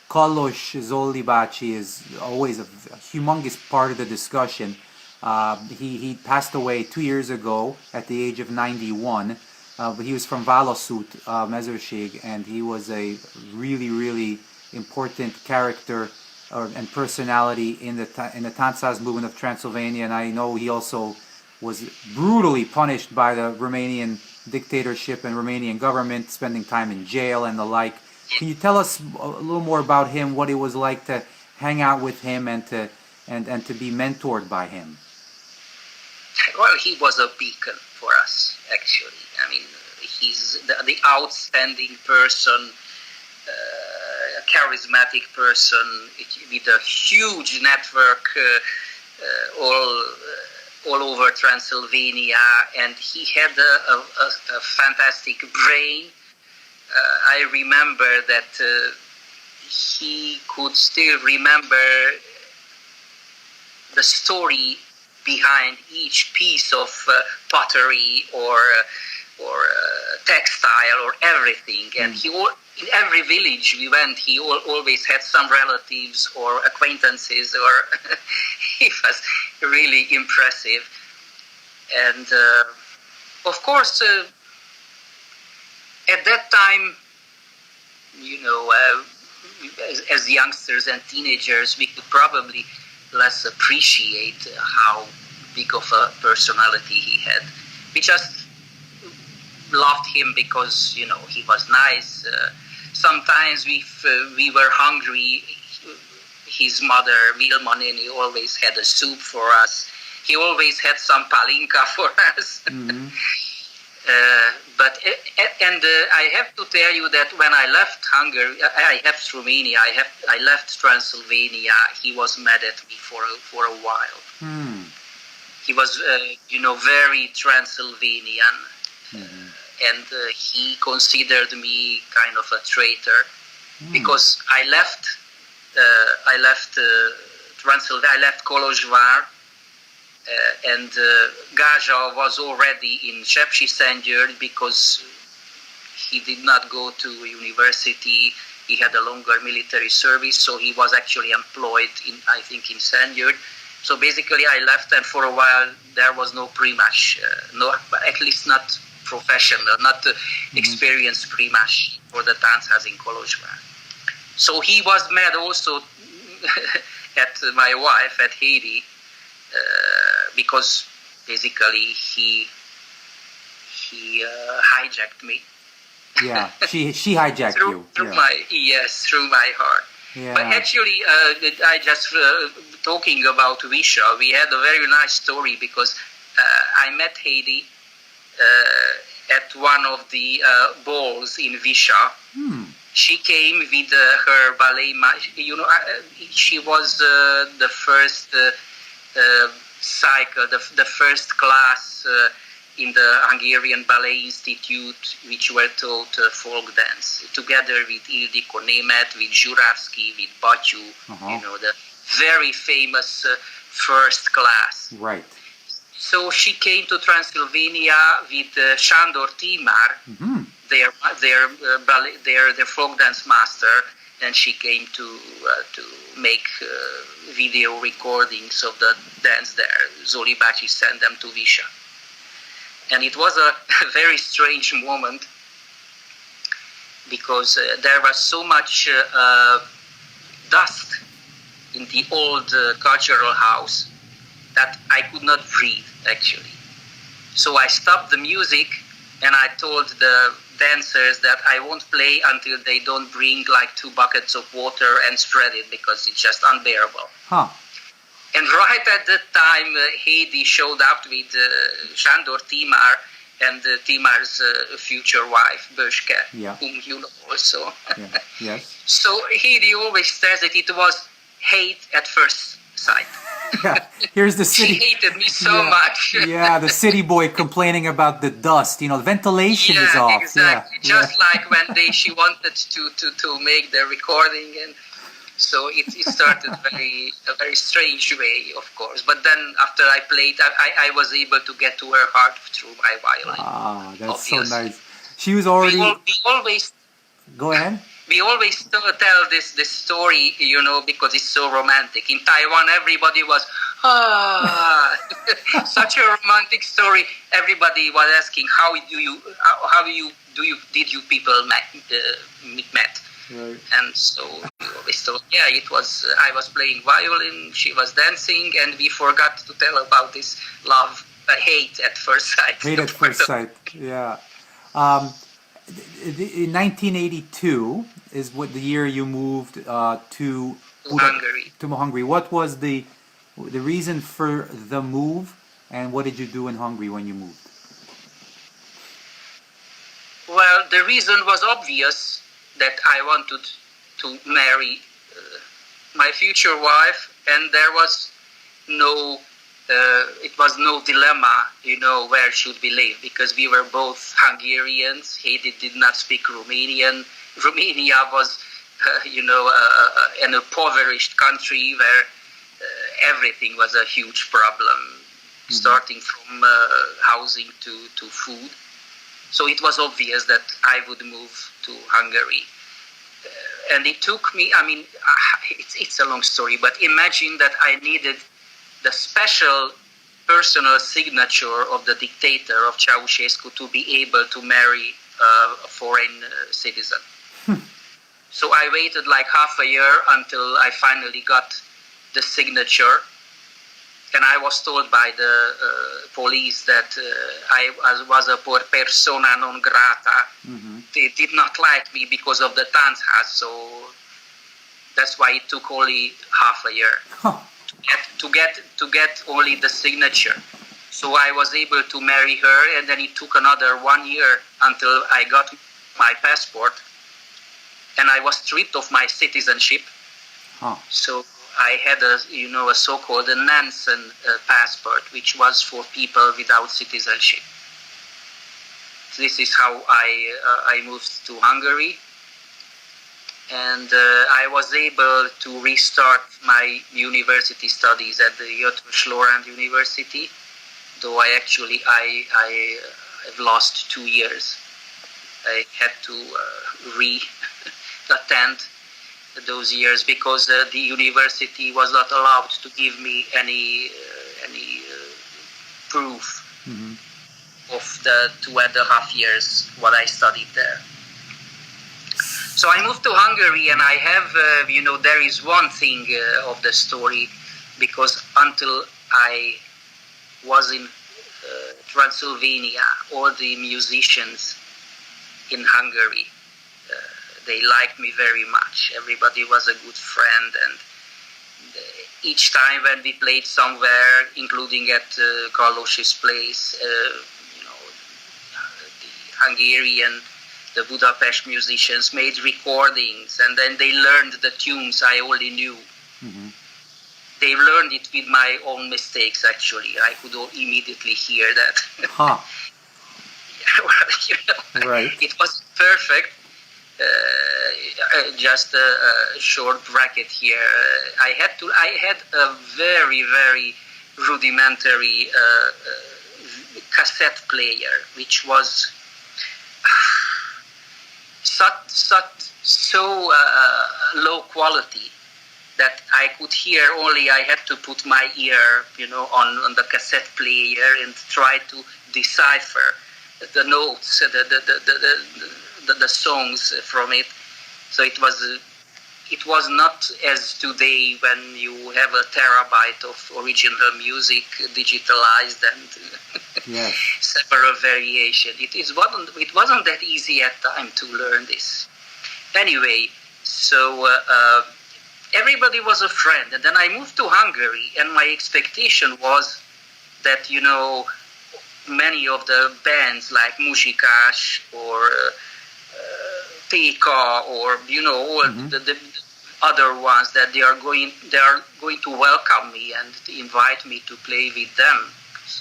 Kalman Zoli bácsi is always a humongous part of the discussion. He passed away 2 years ago at the age of 91. But he was from Válaszút, Mezőség, and he was a really, really important character and personality in the Tanchaz movement of Transylvania. And I know he also was brutally punished by the Romanian dictatorship and Romanian government, spending time in jail and the like. Can you tell us a little more about him, what it was like to hang out with him and to be mentored by him? well, he was a beacon for us, actually. I mean, he's the outstanding person, a charismatic person with a huge network all over Transylvania, and he had a fantastic brain. I remember that he could still remember the story behind each piece of pottery or textile or everything. And in every village we went, he always had some relatives or acquaintances, or he was really impressive. And of course, at that time, you know, as youngsters and teenagers, we could probably less appreciate how big of a personality he had. We just loved him because, you know, he was nice. Sometimes if we were hungry, his mother, Vilma Neni, always had a soup for us. He always had some palinka for us. Mm-hmm. I have to tell you that when I left Hungary, I left Romania, I left Transylvania, he was mad at me for a while. Mm. He was, you know, very Transylvanian, and he considered me kind of a traitor because I left Transylvania, I left Kolozsvár. And Gaja was already in Sepsi because he did not go to university. He had a longer military service, so he was actually employed I think in Szentgyörgy. So basically I left, and for a while there was no primash, no, at least not professional, not experienced primash for the Tanchaz in Kolozsvár. So he was mad also at my wife, at Heidi, because basically he hijacked me. Yeah, she hijacked you. Through my heart. Yeah. But actually, I just talking about Visha. We had a very nice story because I met Heidi at one of the balls in Visha. She came with her ballet. You know, she was the first. Cycle, the first class in the Hungarian Ballet Institute, which were taught folk dance, together with Ildikó Németh, with Zsuravsky, with Batyú, you know, the very famous first class. Right. So she came to Transylvania with Sándor Tímár, their folk dance master, and she came to make video recordings of the dance there. Zoli bácsi sent them to Visha. And it was a very strange moment because there was so much dust in the old cultural house that I could not breathe, actually. So I stopped the music and I told the dancers that I won't play until they don't bring like 2 buckets of water and spread it because it's just unbearable. Huh. And right at that time, Heidi showed up with Sándor Tímár and Tímár's future wife, Böske, whom you know also. Yeah. Yes. So Heidi always says that it was hate at first sight. Yeah. Here's the city. She hated me so much. Yeah, the city boy complaining about the dust. You know, ventilation is off. Exactly. Just like when she wanted to make the recording, and so it started a very strange way, of course. But then after I played, I was able to get to her heart through my violin. Ah, that's obviously. So nice. She was already. We always. Go ahead. We always tell this story, you know, because it's so romantic. In Taiwan, everybody was, such a romantic story. Everybody was asking, did you people met? Right. And so we always thought, it was. I was playing violin, she was dancing, and we forgot to tell about this love, hate at first sight. Hate at first sight. Yeah. In 1982 is what the year you moved to Hungary. To Hungary. What was the reason for the move? And what did you do in Hungary when you moved? Well, the reason was obvious, that I wanted to marry my future wife, and there was no no dilemma, where should we live, because we were both Hungarians. He did not speak Romanian. Romania was, an impoverished country where everything was a huge problem, starting from housing to food. So it was obvious that I would move to Hungary. And it took me, it's a long story, but imagine that I needed the special personal signature of the dictator of Ceausescu to be able to marry a foreign citizen. So I waited like half a year until I finally got the signature. And I was told by the police that I was a persona non grata. They did not like me because of the Tanchaz, so that's why it took only half a year to get only the signature. So I was able to marry her, and then it took another 1 year until I got my passport, and I was stripped of my citizenship. So I had a so-called Nansen passport, which was for people without citizenship. This is how I moved to Hungary, and I was able to restart my university studies at the Öcsi University, though I've lost 2 years. I had to re-attend those years because the university was not allowed to give me any proof of the 2.5 years what I studied there. So I moved to Hungary, and I have, there is one thing of the story, because until I was in Transylvania, all the musicians in Hungary, they liked me very much. Everybody was a good friend, and each time when we played somewhere, including at Carlos's place, the Budapest musicians made recordings, and then they learned the tunes I already knew. They learned it with my own mistakes, actually. I could immediately hear that. Right. It was perfect. Just a short bracket here. I had a very, very rudimentary cassette player, which was so low quality that I could hear only. I had to put my ear, on the cassette player and try to decipher the notes, the songs from it. So it was not as today when you have a terabyte of original music digitalized and yes. several variations. It wasn't that easy at time to learn this. Anyway, so everybody was a friend, and then I moved to Hungary, and my expectation was that many of the bands like Muzsikás or Téka or all the other ones, that they are going to welcome me and invite me to play with them.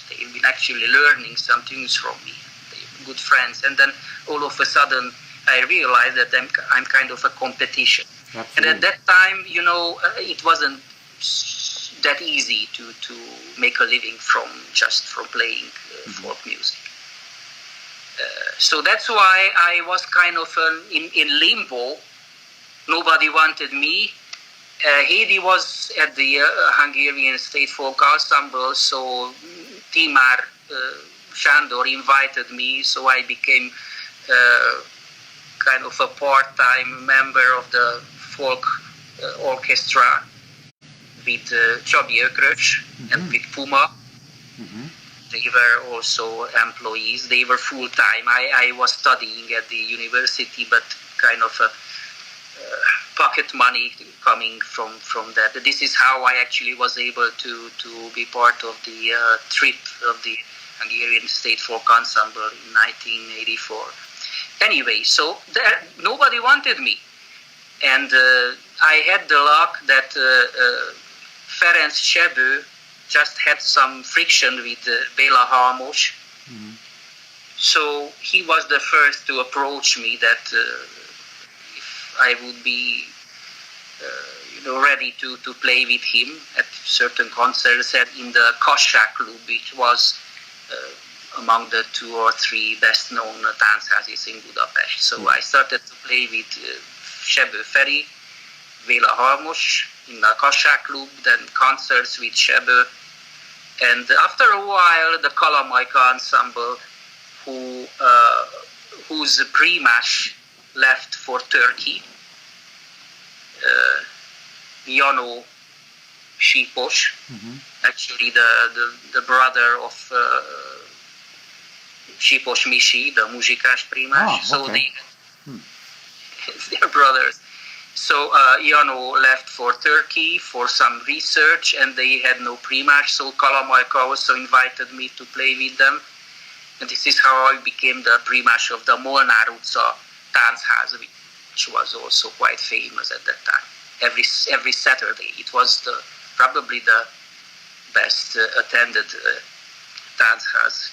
They've been actually learning some tunes from me. They're good friends, and then all of a sudden I realized that I'm kind of a competition. Absolutely. And at that time, it wasn't that easy to make a living from playing folk music. So that's why I was kind of in limbo. Nobody wanted me. Hédi was at the Hungarian State Folk Ensemble, so Timár Sándor invited me, so I became kind of a part-time member of the folk orchestra with Csabi Ökröcs and with Puma. They were also employees. They were full-time. I was studying at the university, but kind of pocket money coming from that. This is how I actually was able to be part of the trip of the Hungarian State Folk Ensemble in 1984. Anyway, so there, nobody wanted me. And I had the luck that Ferenc Sebő just had some friction with Béla Halmos. Mm-hmm. So he was the first to approach me that if I would be ready to play with him at certain concerts in the Kassák Club, which was among the 2 or 3 best known Tanchazes in Budapest. So I started to play with Sebő Feri, Béla Halmos in the Kassák Club, then concerts with Sebő. And after a while, the Kalman Magyar Ensemble, whose primas left for Turkey, Jano Sipos, actually the brother of Sipos Misi, the Muzsikás primas. So they're brothers. So Jano left for Turkey for some research, and they had no primas. So Kalman Magyar also invited me to play with them, and this is how I became the primas of the Molnár utca Tanchaz, which was also quite famous at that time. Every Saturday, it was probably the best attended Tanchaz.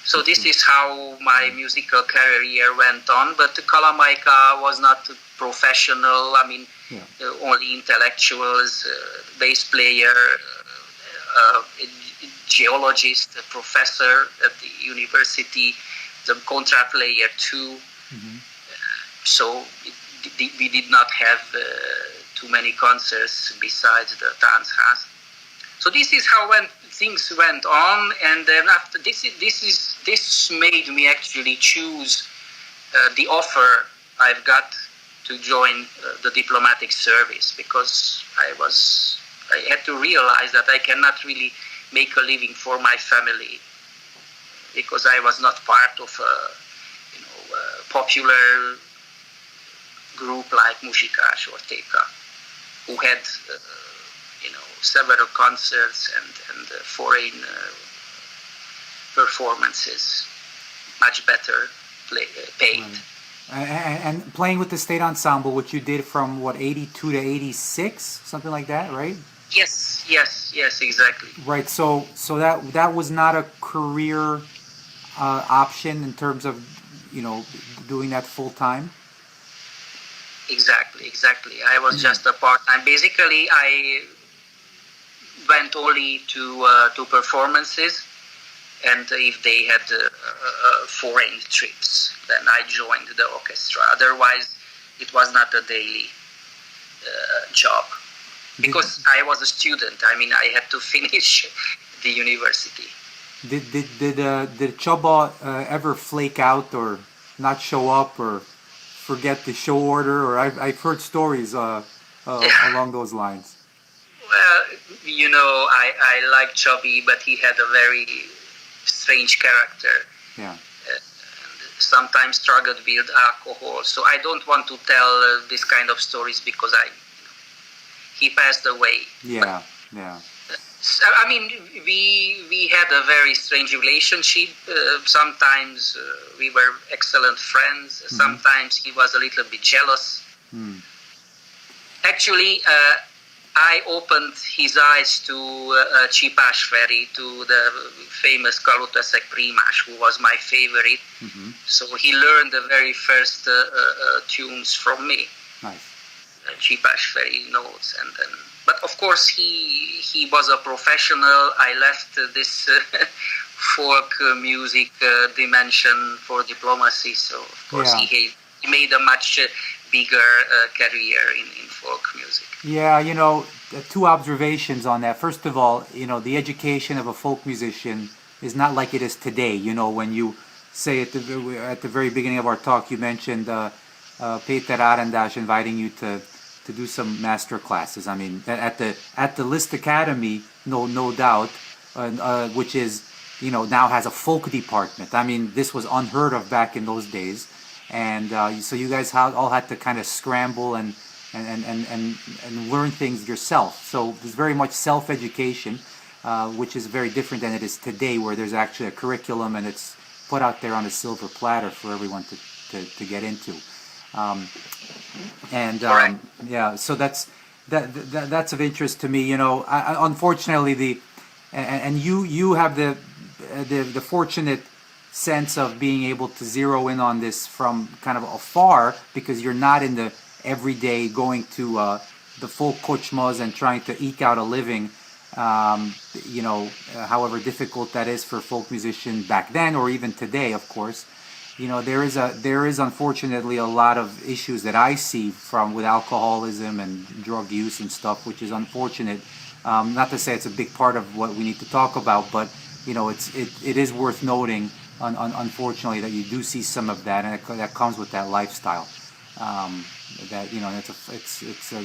So this is how my musical career went on, but Kalman Magyar was not professional. I mean, only intellectuals, bass player, a geologist, a professor at the university, the contract player too. So we did not have too many concerts besides the Tanchaz. So this is how things went on, and then after this made me actually choose the offer I've got to join the diplomatic service, because I had to realize that I cannot really make a living for my family, because I was not part of a popular group like Muzsikás or TK, who had several concerts and foreign performances, much better paid. And playing with the state ensemble, which you did from 82 to 86, something like that, right? Yes, exactly. Right. So that was not a career option in terms of doing that full time. Exactly. I was just a part-time. Basically, I went only to performances, and if they had foreign trips, then I joined the orchestra. Otherwise, it was not a daily job, because I was a student. I mean, I had to finish the university. Did Csaba ever flake out or not show up or forget the show order? Or I've heard stories along those lines. Well, I like Chubby, but he had a very strange character. Yeah. And sometimes struggled with alcohol. So I don't want to tell this kind of stories, because he passed away. Yeah. I mean, we had a very strange relationship. Sometimes we were excellent friends. Sometimes he was a little bit jealous. Actually, I opened his eyes to Csipás Feri, to the famous Kalotaszek primas, who was my favorite. So he learned the very first tunes from me. Nice. Csipás Feri notes, and then. But of course, he was a professional. I left this folk music dimension for diplomacy. So of course, he made a much bigger career in folk music. Yeah, 2 observations on that. First of all, the education of a folk musician is not like it is today. When you say at the very beginning of our talk, you mentioned Péter Árendás inviting you to do some master classes. I mean, at the Liszt Academy, no doubt, which is now has a folk department. I mean, this was unheard of back in those days. and so you guys all had to kind of scramble and learn things yourself. So there's very much self-education, which is very different than it is today, where there's actually a curriculum and it's put out there on a silver platter for everyone to get into. Yeah, so that's of interest to me. You know, unfortunately, you have the fortunate sense of being able to zero in on this from kind of afar, because you're not in the everyday going to the folk kochmas and trying to eke out a living. However difficult that is for a folk musician back then, or even today, of course. You know, there is unfortunately a lot of issues that I see with alcoholism and drug use and stuff, which is unfortunate. Not to say it's a big part of what we need to talk about, but you know, it is worth noting, unfortunately, that you do see some of that, and that comes with that lifestyle. That, you know, it's a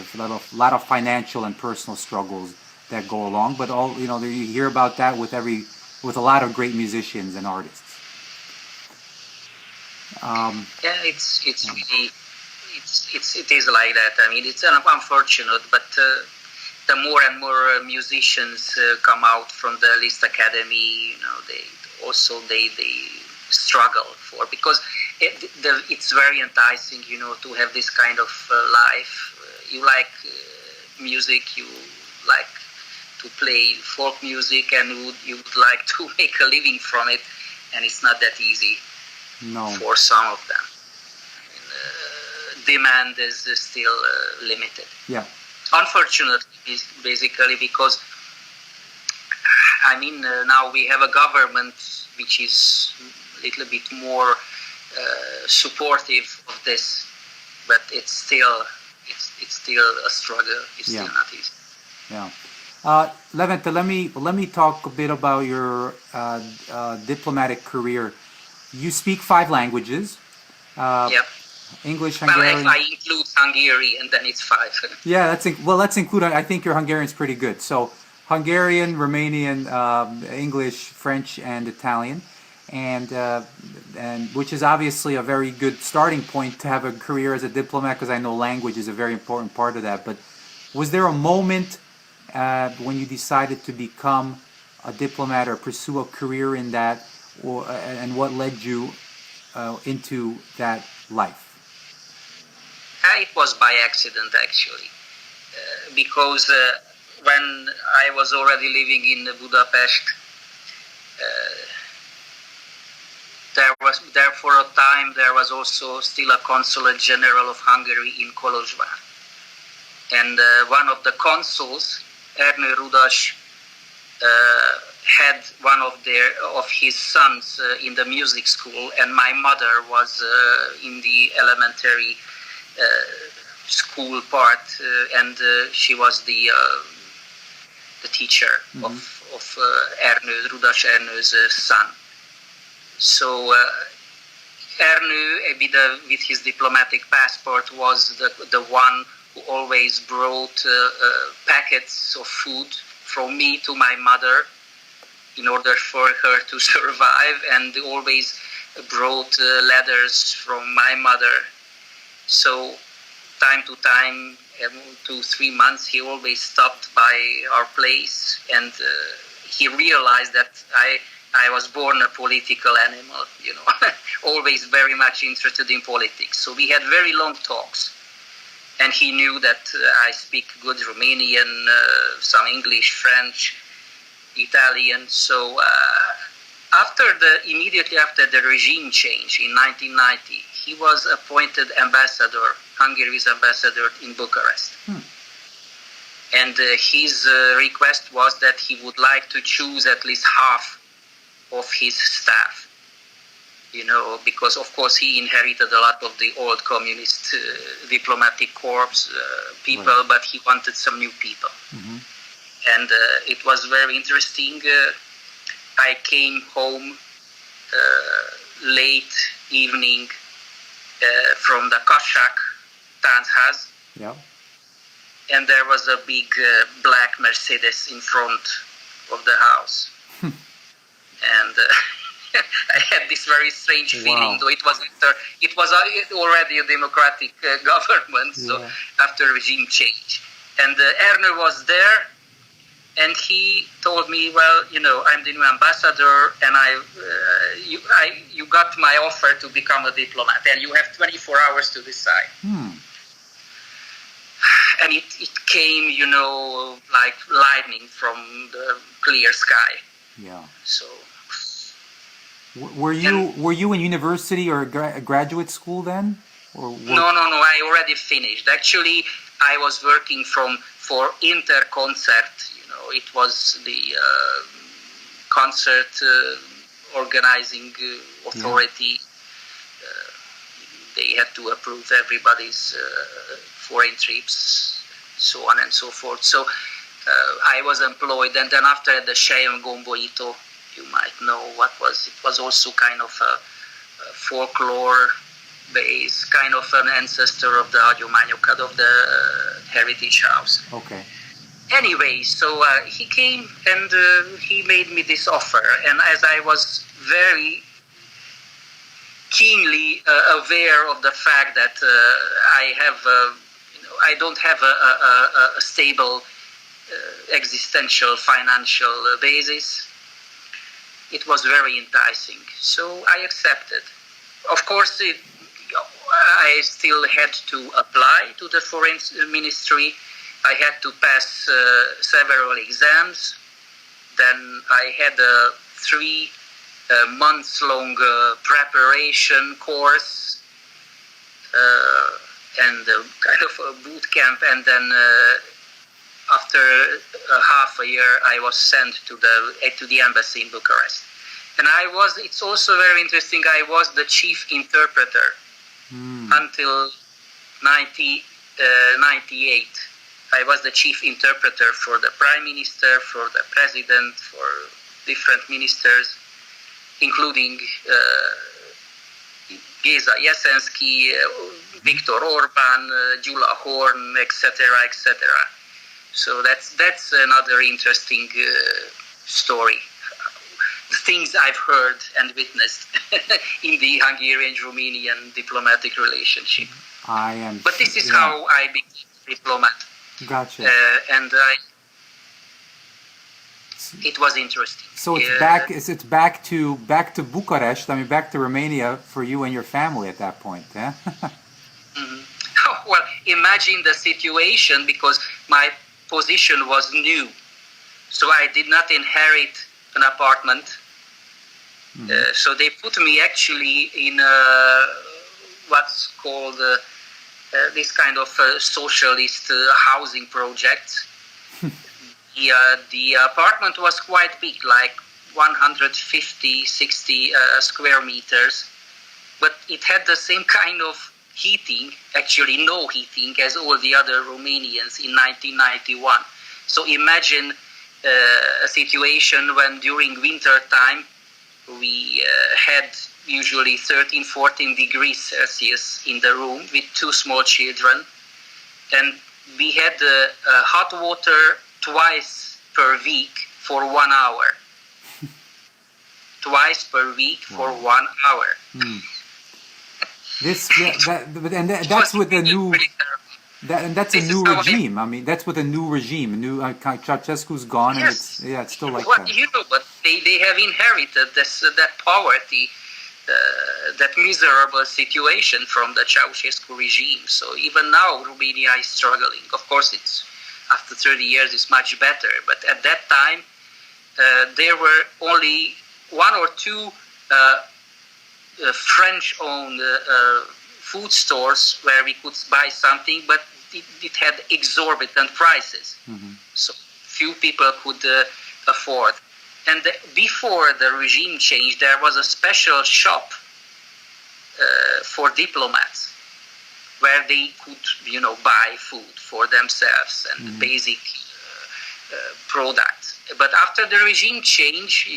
lot of financial and personal struggles that go along, but you hear about that with a lot of great musicians and artists. It is like that. I mean, it's unfortunate, but the more and more musicians come out from the Liszt Academy, you know, they struggle for, because it's very enticing, you know, to have this kind of life. You like music, you like to play folk music, and you would like to make a living from it, and it's not that easy. No. For some of them. Demand is still limited. Yeah. Unfortunately, basically, because I mean, now we have a government which is a little bit more supportive of this, but it's still a struggle. It's still not easy. Yeah. Levente, let me talk a bit about your diplomatic career. You speak 5 languages. Yep. English, Hungarian. Well, if I include Hungarian, then it's 5. Yeah, let's include. I think your Hungarian's pretty good. So Hungarian, Romanian, English, French, and Italian, and which is obviously a very good starting point to have a career as a diplomat, because I know language is a very important part of that. But was there a moment when you decided to become a diplomat or pursue a career in that? And what led you into that life? It was by accident, actually, because when I was already living in Budapest, for a time there was also still a consulate general of Hungary in Kolozsvár, and one of the consuls, Ernő Rudas, had one of his sons in the music school, and my mother was in the elementary school part, and she was the teacher of Rudas Ernő's son. So Ernő, with his diplomatic passport, was the one who always brought packets of food from me to my mother, in order for her to survive, and always brought letters from my mother. So time to time, 2-3 months, he always stopped by our place, and he realized that I was born a political animal, you know, always very much interested in politics. So we had very long talks, and he knew that I speak good Romanian, some English, French, Italian. So immediately after the regime change in 1990, he was appointed Hungary's ambassador in Bucharest. And his request was that he would like to choose at least half of his staff, you know, because of course he inherited a lot of the old communist diplomatic corps people, right. But he wanted some new people. And it was very interesting. I came home late evening from the Cossack Tanchaz, and there was a big black Mercedes in front of the house. And I had this very strange feeling, Wow. though it was already a democratic government, so Yeah. after regime change. And Ernő was there, and he told me, well, I'm the new ambassador, and you got my offer to become a diplomat, and you have 24 hours to decide. And it came, like lightning from the clear sky. Yeah. So. Were you in university or graduate school then? No. I already finished. Actually, I was working for Interconcert. It was the concert organizing authority. They had to approve everybody's foreign trips, so on and so forth. So I was employed, and then after the Sejem Gombolytó, you might know it was also kind of a folklore base, kind of an ancestor of the hagyományokat, of the heritage house. Okay. Anyway, so he came and he made me this offer, and as I was very keenly aware of the fact that I don't have a stable existential financial basis, it was very enticing. So I accepted. Of course, I still had to apply to the foreign ministry. I had to pass several exams. Then I had a 3 months long preparation course and kind of a boot camp, and then after half a year I was sent to the embassy in Bucharest. And it's also very interesting, I was the chief interpreter until 1998. I was the chief interpreter for the prime minister, for the president, for different ministers, including Géza Jeszenszky, Viktor Orbán, Gyula Horn, etc., etc. So that's another interesting story. The things I've heard and witnessed in the Hungarian-Romanian diplomatic relationship. But this is how I became a diplomat. Gotcha. It was interesting. So it's back to Bucharest. I mean, back to Romania for you and your family at that point. Yeah. Well, imagine the situation, because my position was new, so I did not inherit an apartment. So they put me actually in what's called this kind of socialist housing project. The apartment was quite big, like 150, 60 square meters, but it had the same kind of heating, actually no heating, as all the other Romanians in 1991. So imagine a situation when during winter time we had usually 13, 14 degrees Celsius in the room with 2 small children, and we had hot water twice per week for 1 hour. Twice per week for 1 hour. That's with the new. That's a new regime. I mean, that's with a new regime. Ceausescu's gone, and it's still like that. But they have inherited that poverty, that miserable situation from the Ceausescu regime. So even now, Romania is struggling. Of course, it's after 30 years, it's much better. But at that time, there were only 1 or 2 French-owned food stores where we could buy something, but it had exorbitant prices. So few people could afford. And before the regime change, there was a special shop for diplomats where they could, buy food for themselves and basic products. But after the regime change,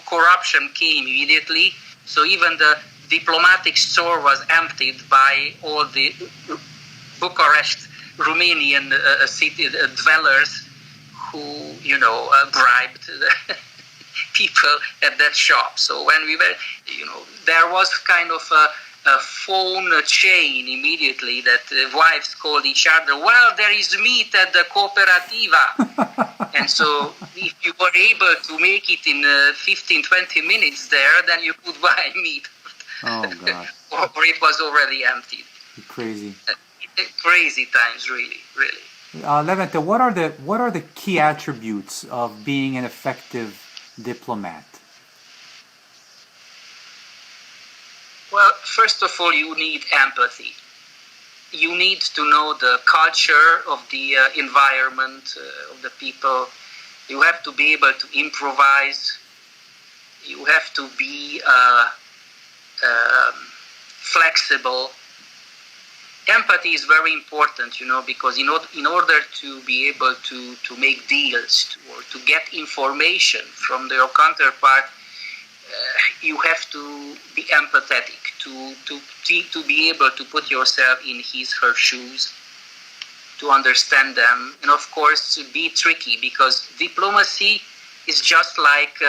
corruption came immediately. So even the diplomatic store was emptied by all the Bucharest Romanian city dwellers who, bribed people at that shop. So when we were, there was kind of a phone chain immediately that wives called each other, well, there is meat at the cooperativa. And so if you were able to make it in 15, 20 minutes there, then you could buy meat. Oh, God. Or it was already emptied. Crazy. Crazy times, really, really. Levente, what are the key attributes of being an effective diplomat? Well, first of all, you need empathy. You need to know the culture of the environment, of the people. You have to be able to improvise. You have to be flexible. Empathy is very important, because in order to be able to make deals or to get information from your counterpart, you have to be empathetic, to be able to put yourself in her shoes, to understand them, and of course be tricky, because diplomacy is just like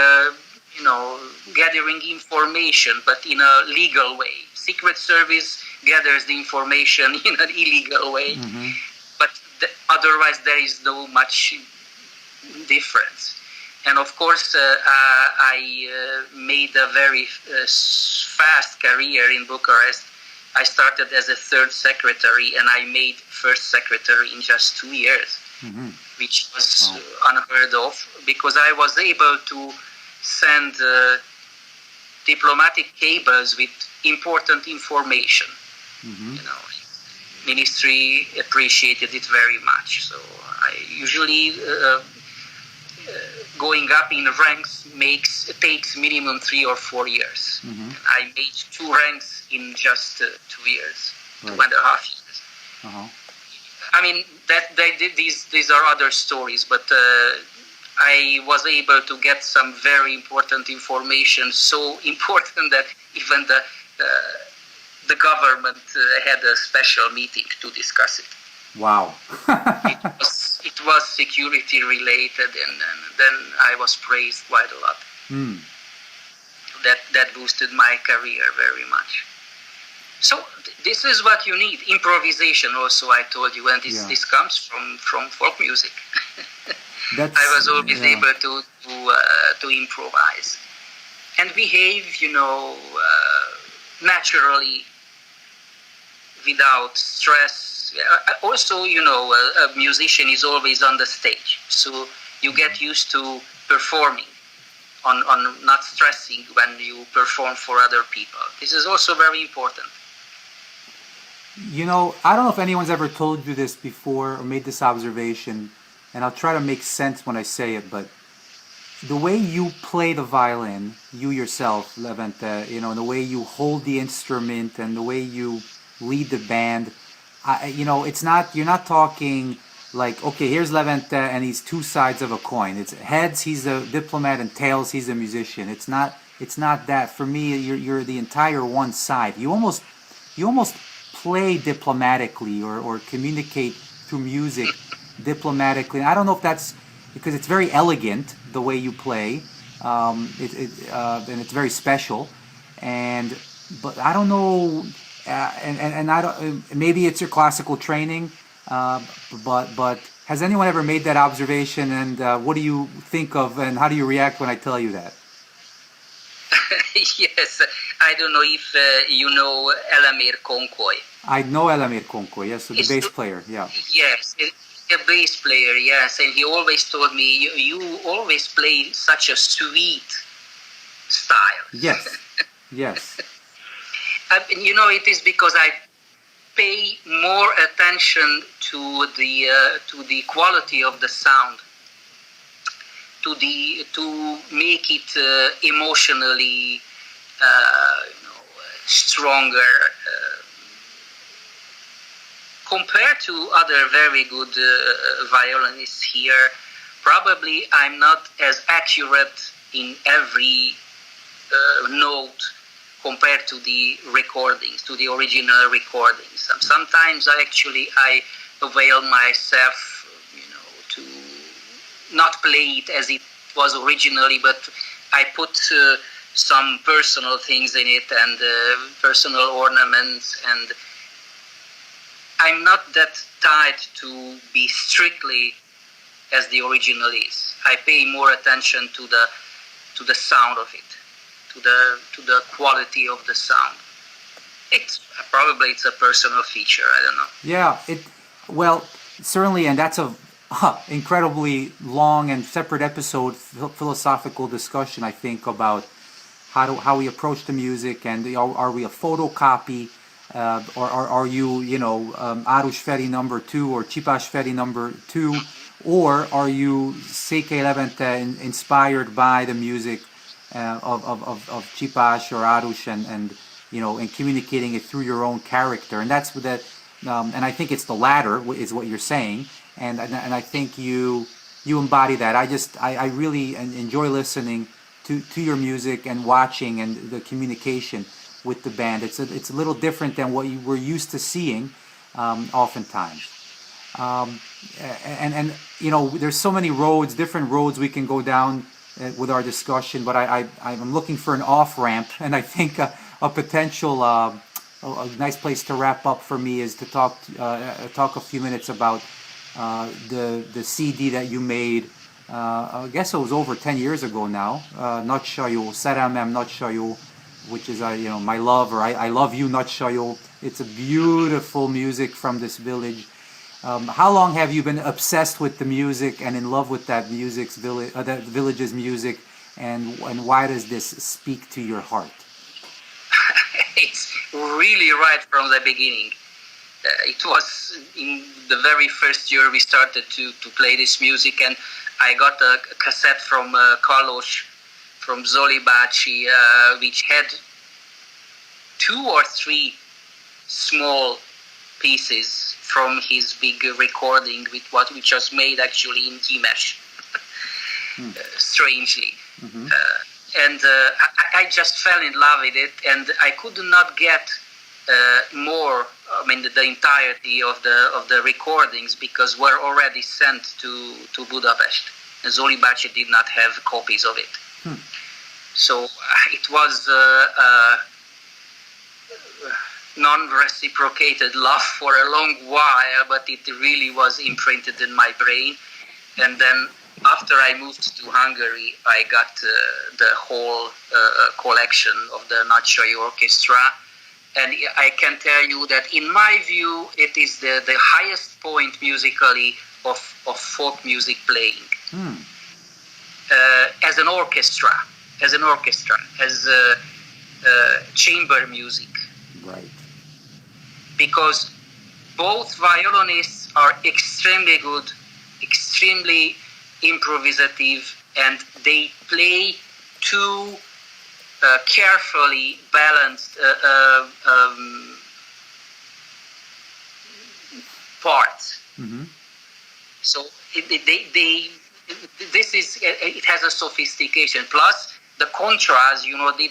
gathering information, but in a legal way. Secret Service gathers the information in an illegal way, but otherwise there is no much difference. And of course, I made a very fast career in Bucharest. I started as a third secretary, and I made first secretary in just 2 years, which was unheard of, because I was able to send diplomatic cables with important information. Ministry appreciated it very much. So I usually going up in ranks takes minimum 3 or 4 years. I made 2 ranks in just 2 years, right. 2.5 years. I mean these are other stories, but I was able to get some very important information, so important that even the government had a special meeting to discuss it. Wow. It was security related, and then I was praised quite a lot. That boosted my career very much. So this is what you need. Improvisation also, I told you, and this comes from folk music. I was always able to improvise and behave, naturally, without stress. Also, a musician is always on the stage, so you get used to performing, on not stressing when you perform for other people. This is also very important. I don't know if anyone's ever told you this before or made this observation, and I'll try to make sense when I say it, but the way you play the violin, you yourself, Levente, the way you hold the instrument and the way you lead the band, you're not talking like, okay, here's Levente and he's 2 sides of a coin. It's heads, he's a diplomat, and tails, he's a musician. It's not that. For me, you're the entire one side. You almost play diplomatically or communicate through music diplomatically. And I don't know if that's because it's very elegant the way you play, and it's very special. But I don't know, and I don't. Maybe it's your classical training, but has anyone ever made that observation? And what do you think of, and how do you react when I tell you that? Yes, I don't know if you know Elamir Konkoy. I know Elamir Konkoy, yes, the bass player, yeah. Yes, a bass player, yes, and he always told me, you always play such a sweet style. Yes, yes. It is because I pay more attention to the quality of the sound, to make it emotionally stronger. Compared to other very good violinists here, probably I'm not as accurate in every note compared to the recordings, to the original recordings. Sometimes I avail myself, to not play it as it was originally, but I put some personal things in it and personal ornaments, and I'm not that tied to be strictly as the original is. I pay more attention to the sound of it, to the quality of the sound. It's a personal feature. I don't know. Yeah, certainly, and that's a incredibly long and separate episode, philosophical discussion, I think, about how we approach the music, and are we a photocopy, or are you Arus Feri number 2 or Csipás Feri number 2, or are you Székely Levente inspired by the music of Csipás or Arus, and communicating it through your own character? And that's that. And I think it's the latter is what you're saying, and I think you embody that. I really enjoy listening to your music and watching and the communication with the band. It's a little different than what you were used to seeing, oftentimes. And there's so many different roads we can go down with our discussion, but I'm looking for an off ramp, and I think a potential a nice place to wrap up for me is to talk a few minutes about the CD that you made. I guess it was over 10 years ago now. Nagysajo, Szerelmem Nagysajo, which is my love, or I love you Nagysajo. It's a beautiful music from this village. How long have you been obsessed with the music and in love with that that village's music, and why does this speak to your heart? It's really right from the beginning. It was in the very first year we started to play this music, and I got a cassette from Carlos, from Zoli bácsi, which had 2 or 3 small pieces from his big recording, which was made actually in Gyimes, strangely. Mm-hmm. And I just fell in love with it, and I could not get more. I mean, the entirety of the recordings, because were already sent to Budapest. And Zoli bácsi did not have copies of it. So it was non-reciprocated love for a long while, but it really was imprinted in my brain. And then after I moved to Hungary, I got the whole collection of the Nagysajo Orchestra. And I can tell you that, in my view, it is the highest point musically of folk music playing. As an orchestra, as chamber music. Right. Because both violinists are extremely good, extremely improvisative, and they play two carefully balanced parts. Mm-hmm. So it has a sophistication. Plus the contras,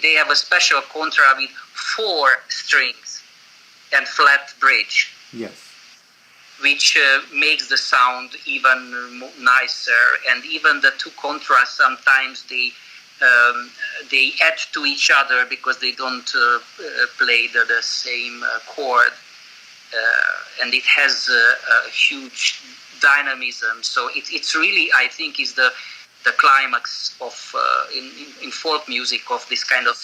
they have a special contra with 4 strings and flat bridge. Yes. Which makes the sound even nicer, and even the 2 contras sometimes they add to each other because they don't play the same chord, and it has a huge dynamism. So it's really, I think, is the climax of in folk music of this kind of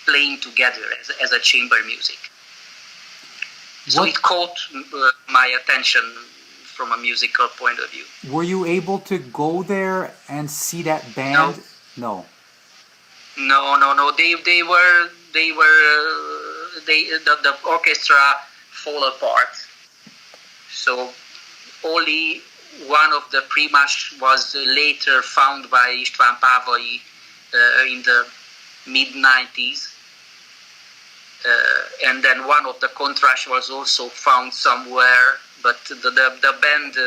playing together as a chamber music. So it caught my attention from a musical point of view. Were you able to go there and see that band? No. No. The orchestra fall apart. So only one of the primas was later found by István Pávai in the mid-90s. And then one of the contras was also found somewhere, but the band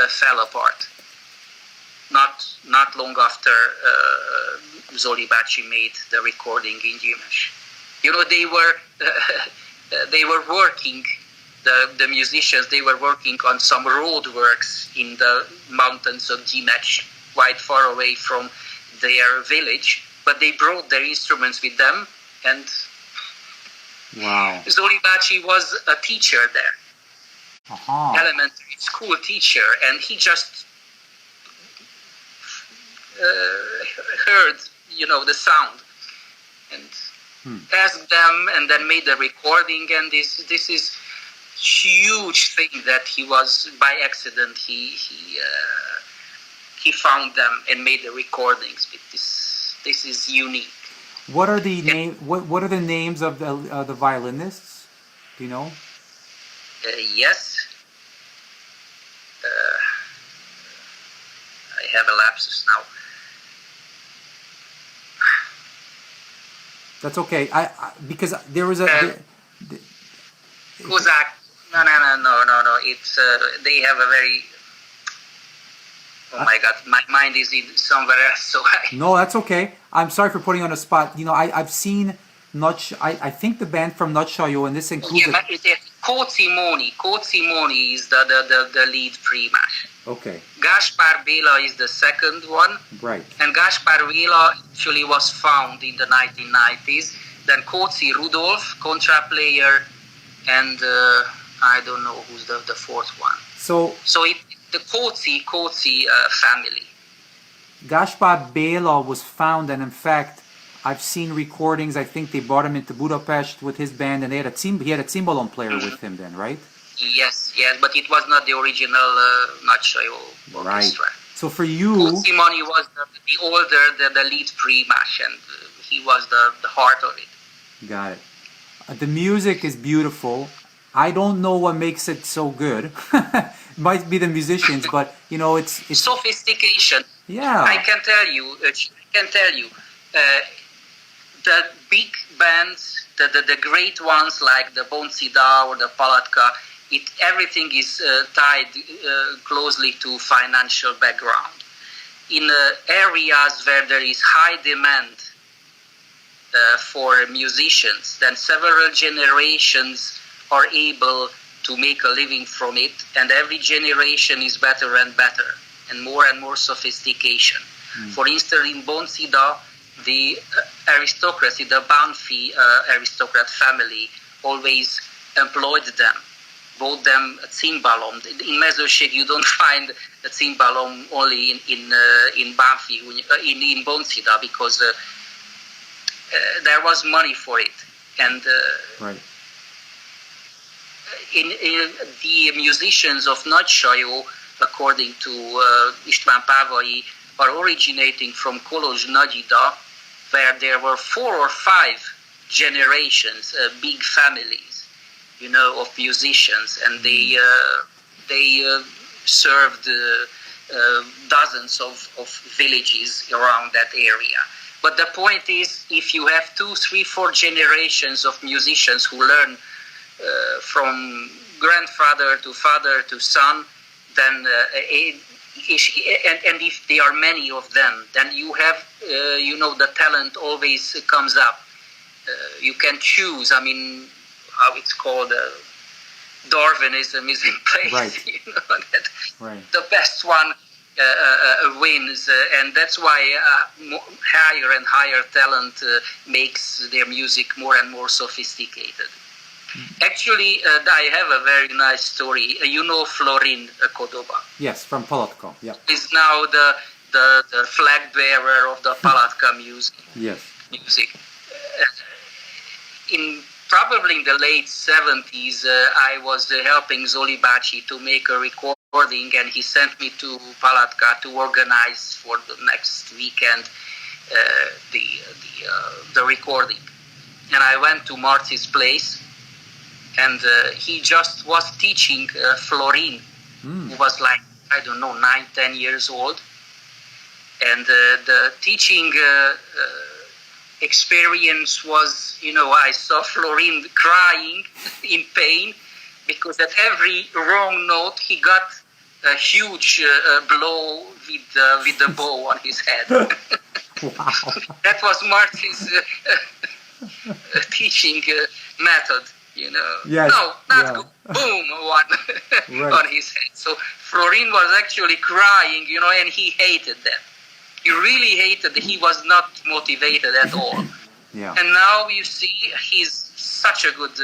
fell apart. Not long after Zoli bácsi made the recording in Gyimes. They were working. The musicians, they were working on some road works in the mountains of Gyimes, quite far away from their village. but they brought their instruments with them, and Wow. Zoli Bácsi was a teacher there, elementary school teacher, and he just heard, the sound, and asked them, and then made a recording. And this is huge thing that he was by accident. He found them and made the recordings. But this is unique. What are the What are the names of the violinists? Do you know? Yes. I have a lapsus now. That's okay. I because there was a Kozak. No. It's they have a very. Oh my God, my mind is in somewhere else. So No, that's okay. I'm sorry for putting you on the spot. I've seen I think the band from Nagysajo, and this includes. Yeah, Kocimoni is the lead primas. Okay. Gaspar Béla is the second one. Right. And Gaspar Béla actually was found in the 1990s. Then Koci Rudolf, contra player, and I don't know who's the fourth one. So the Koci family. Gaspar Béla was found, and in fact, I've seen recordings. I think they brought him into Budapest with his band, and he had a cimbalom player with him then, right? Yes, but it was not the original Nagysajo orchestra. Right. So for you, Kocimoni was the older, the lead primas, and he was the heart of it. Got it. The music is beautiful. I don't know what makes it so good. Might be the musicians, but it's sophistication. Yeah. I can tell you. The big bands, the great ones like the Boncida or the Palatka, everything is tied closely to financial background. In areas where there is high demand for musicians, then several generations are able to make a living from it, and every generation is better and better, and more sophistication. For instance, in Boncida, the aristocracy, the Banfi aristocrat family, always employed them, bought them a cimbalom. In Mezőség, you don't find a cimbalom only in Banfi, in Boncida, because there was money for it. And right. In the musicians of Nagysajo, according to István Pávai, are originating from Kolozs Nagyida, where there were 4 or 5 generations, big families, of musicians, and they served dozens of villages around that area. But the point is, if you have 2, 3, 4 generations of musicians who learn from grandfather to father to son, then and if there are many of them, then you have, the talent always comes up. You can choose. I mean, how it's called, Darwinism is in place. Right. That right. The best one wins, and that's why higher and higher talent makes their music more and more sophisticated. Actually, I have a very nice story. Florin Kodoba. Yes, from Palatka. Yeah. Is now the flag bearer of the Palatka music. Yes. Music. Probably in the late 70s, I was helping Zoli Bácsi to make a recording, and he sent me to Palatka to organize for the next weekend the recording. And I went to Marty's place, and he just was teaching Florin, who was like, I don't know, 9, 10 years old. And the teaching experience was, I saw Florin crying in pain, because at every wrong note he got a huge blow with the bow on his head. Wow. That was Marty's teaching method. Yes. No, not good. Boom, one Right. on his head. So Florin was actually crying, and he hated that. He really hated. He was not motivated at all. Yeah. And now you see he's such a good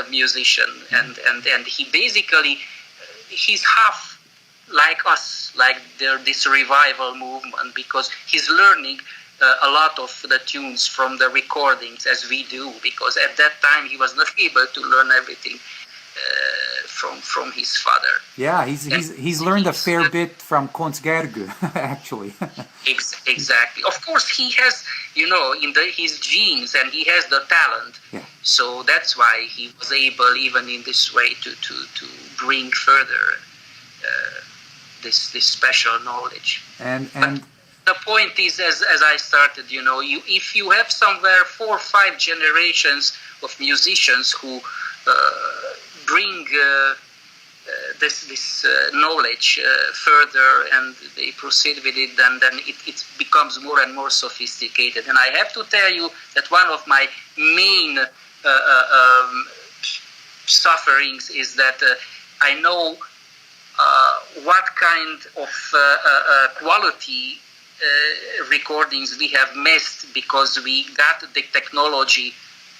musician, and he basically he's half like us, like this revival movement, because he's learning a lot of the tunes from the recordings as we do, because at that time he was not able to learn everything from his father. Yeah, he's learned a fair bit from Konc Gergő, actually. Exactly. Of course, he has, in his genes, and he has the talent. Yeah. So that's why he was able, even in this way, to bring further this special knowledge. And the point is, as I started, if you have somewhere 4 or 5 generations of musicians who bring this knowledge further, and they proceed with it, then it becomes more and more sophisticated. And I have to tell you that one of my main sufferings is that I know what kind of quality recordings we have missed, because we got the technology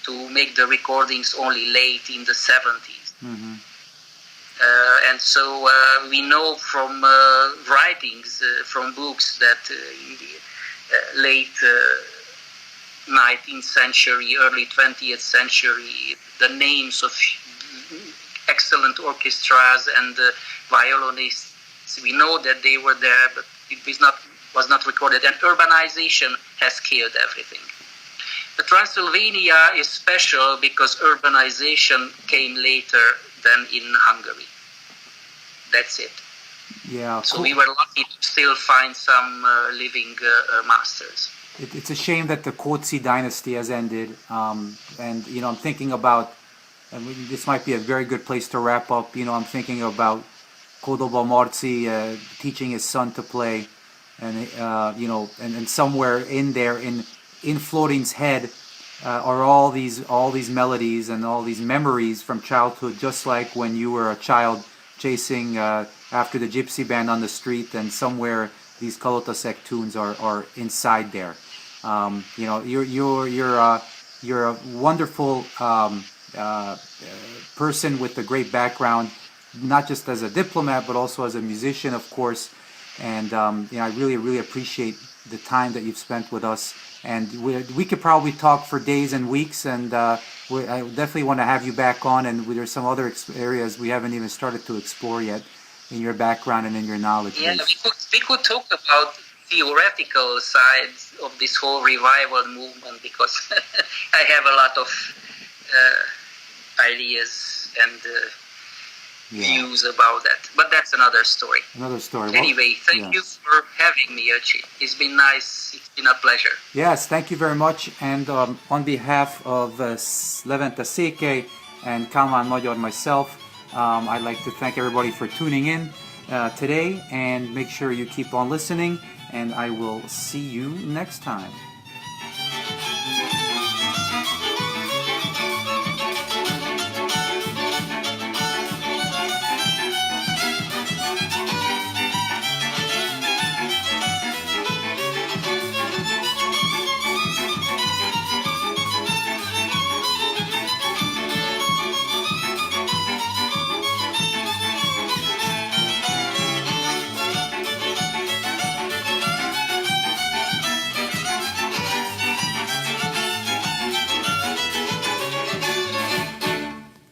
to make the recordings only late in the 70s. Mm-hmm. And so we know from writings, from books, that in the late 19th century, early 20th century, the names of excellent orchestras and violinists, we know that they were there, but it was not recorded. And urbanization has killed everything. But Transylvania is special because urbanization came later than in Hungary. That's it. Yeah. So cool. we were lucky to still find some living masters. It's a shame that the Kóczi dynasty has ended. And, I'm thinking about, this might be a very good place to wrap up. I'm thinking about Kodoba Marci teaching his son to play. And, and somewhere in there, in Florin's head, are all these melodies and all these memories from childhood, just like when you were a child chasing after the gypsy band on the street, and somewhere these Kalotaszek tunes are inside there. You're a wonderful person with a great background, not just as a diplomat but also as a musician, of course. And I really appreciate the time that you've spent with us. And we could probably talk for days and weeks, and I definitely want to have you back on. And there's some other areas we haven't even started to explore yet in your background and in your knowledge base. Yeah, we could talk about theoretical sides of this whole revival movement, because I have a lot of ideas and views about that. But that's another story. Anyway, thank you for having me, Öcsi. It's been nice. It's been a pleasure. Yes, thank you very much. And on behalf of Levente Székely and Kalman Magyar, myself, I'd like to thank everybody for tuning in today, and make sure you keep on listening, and I will see you next time.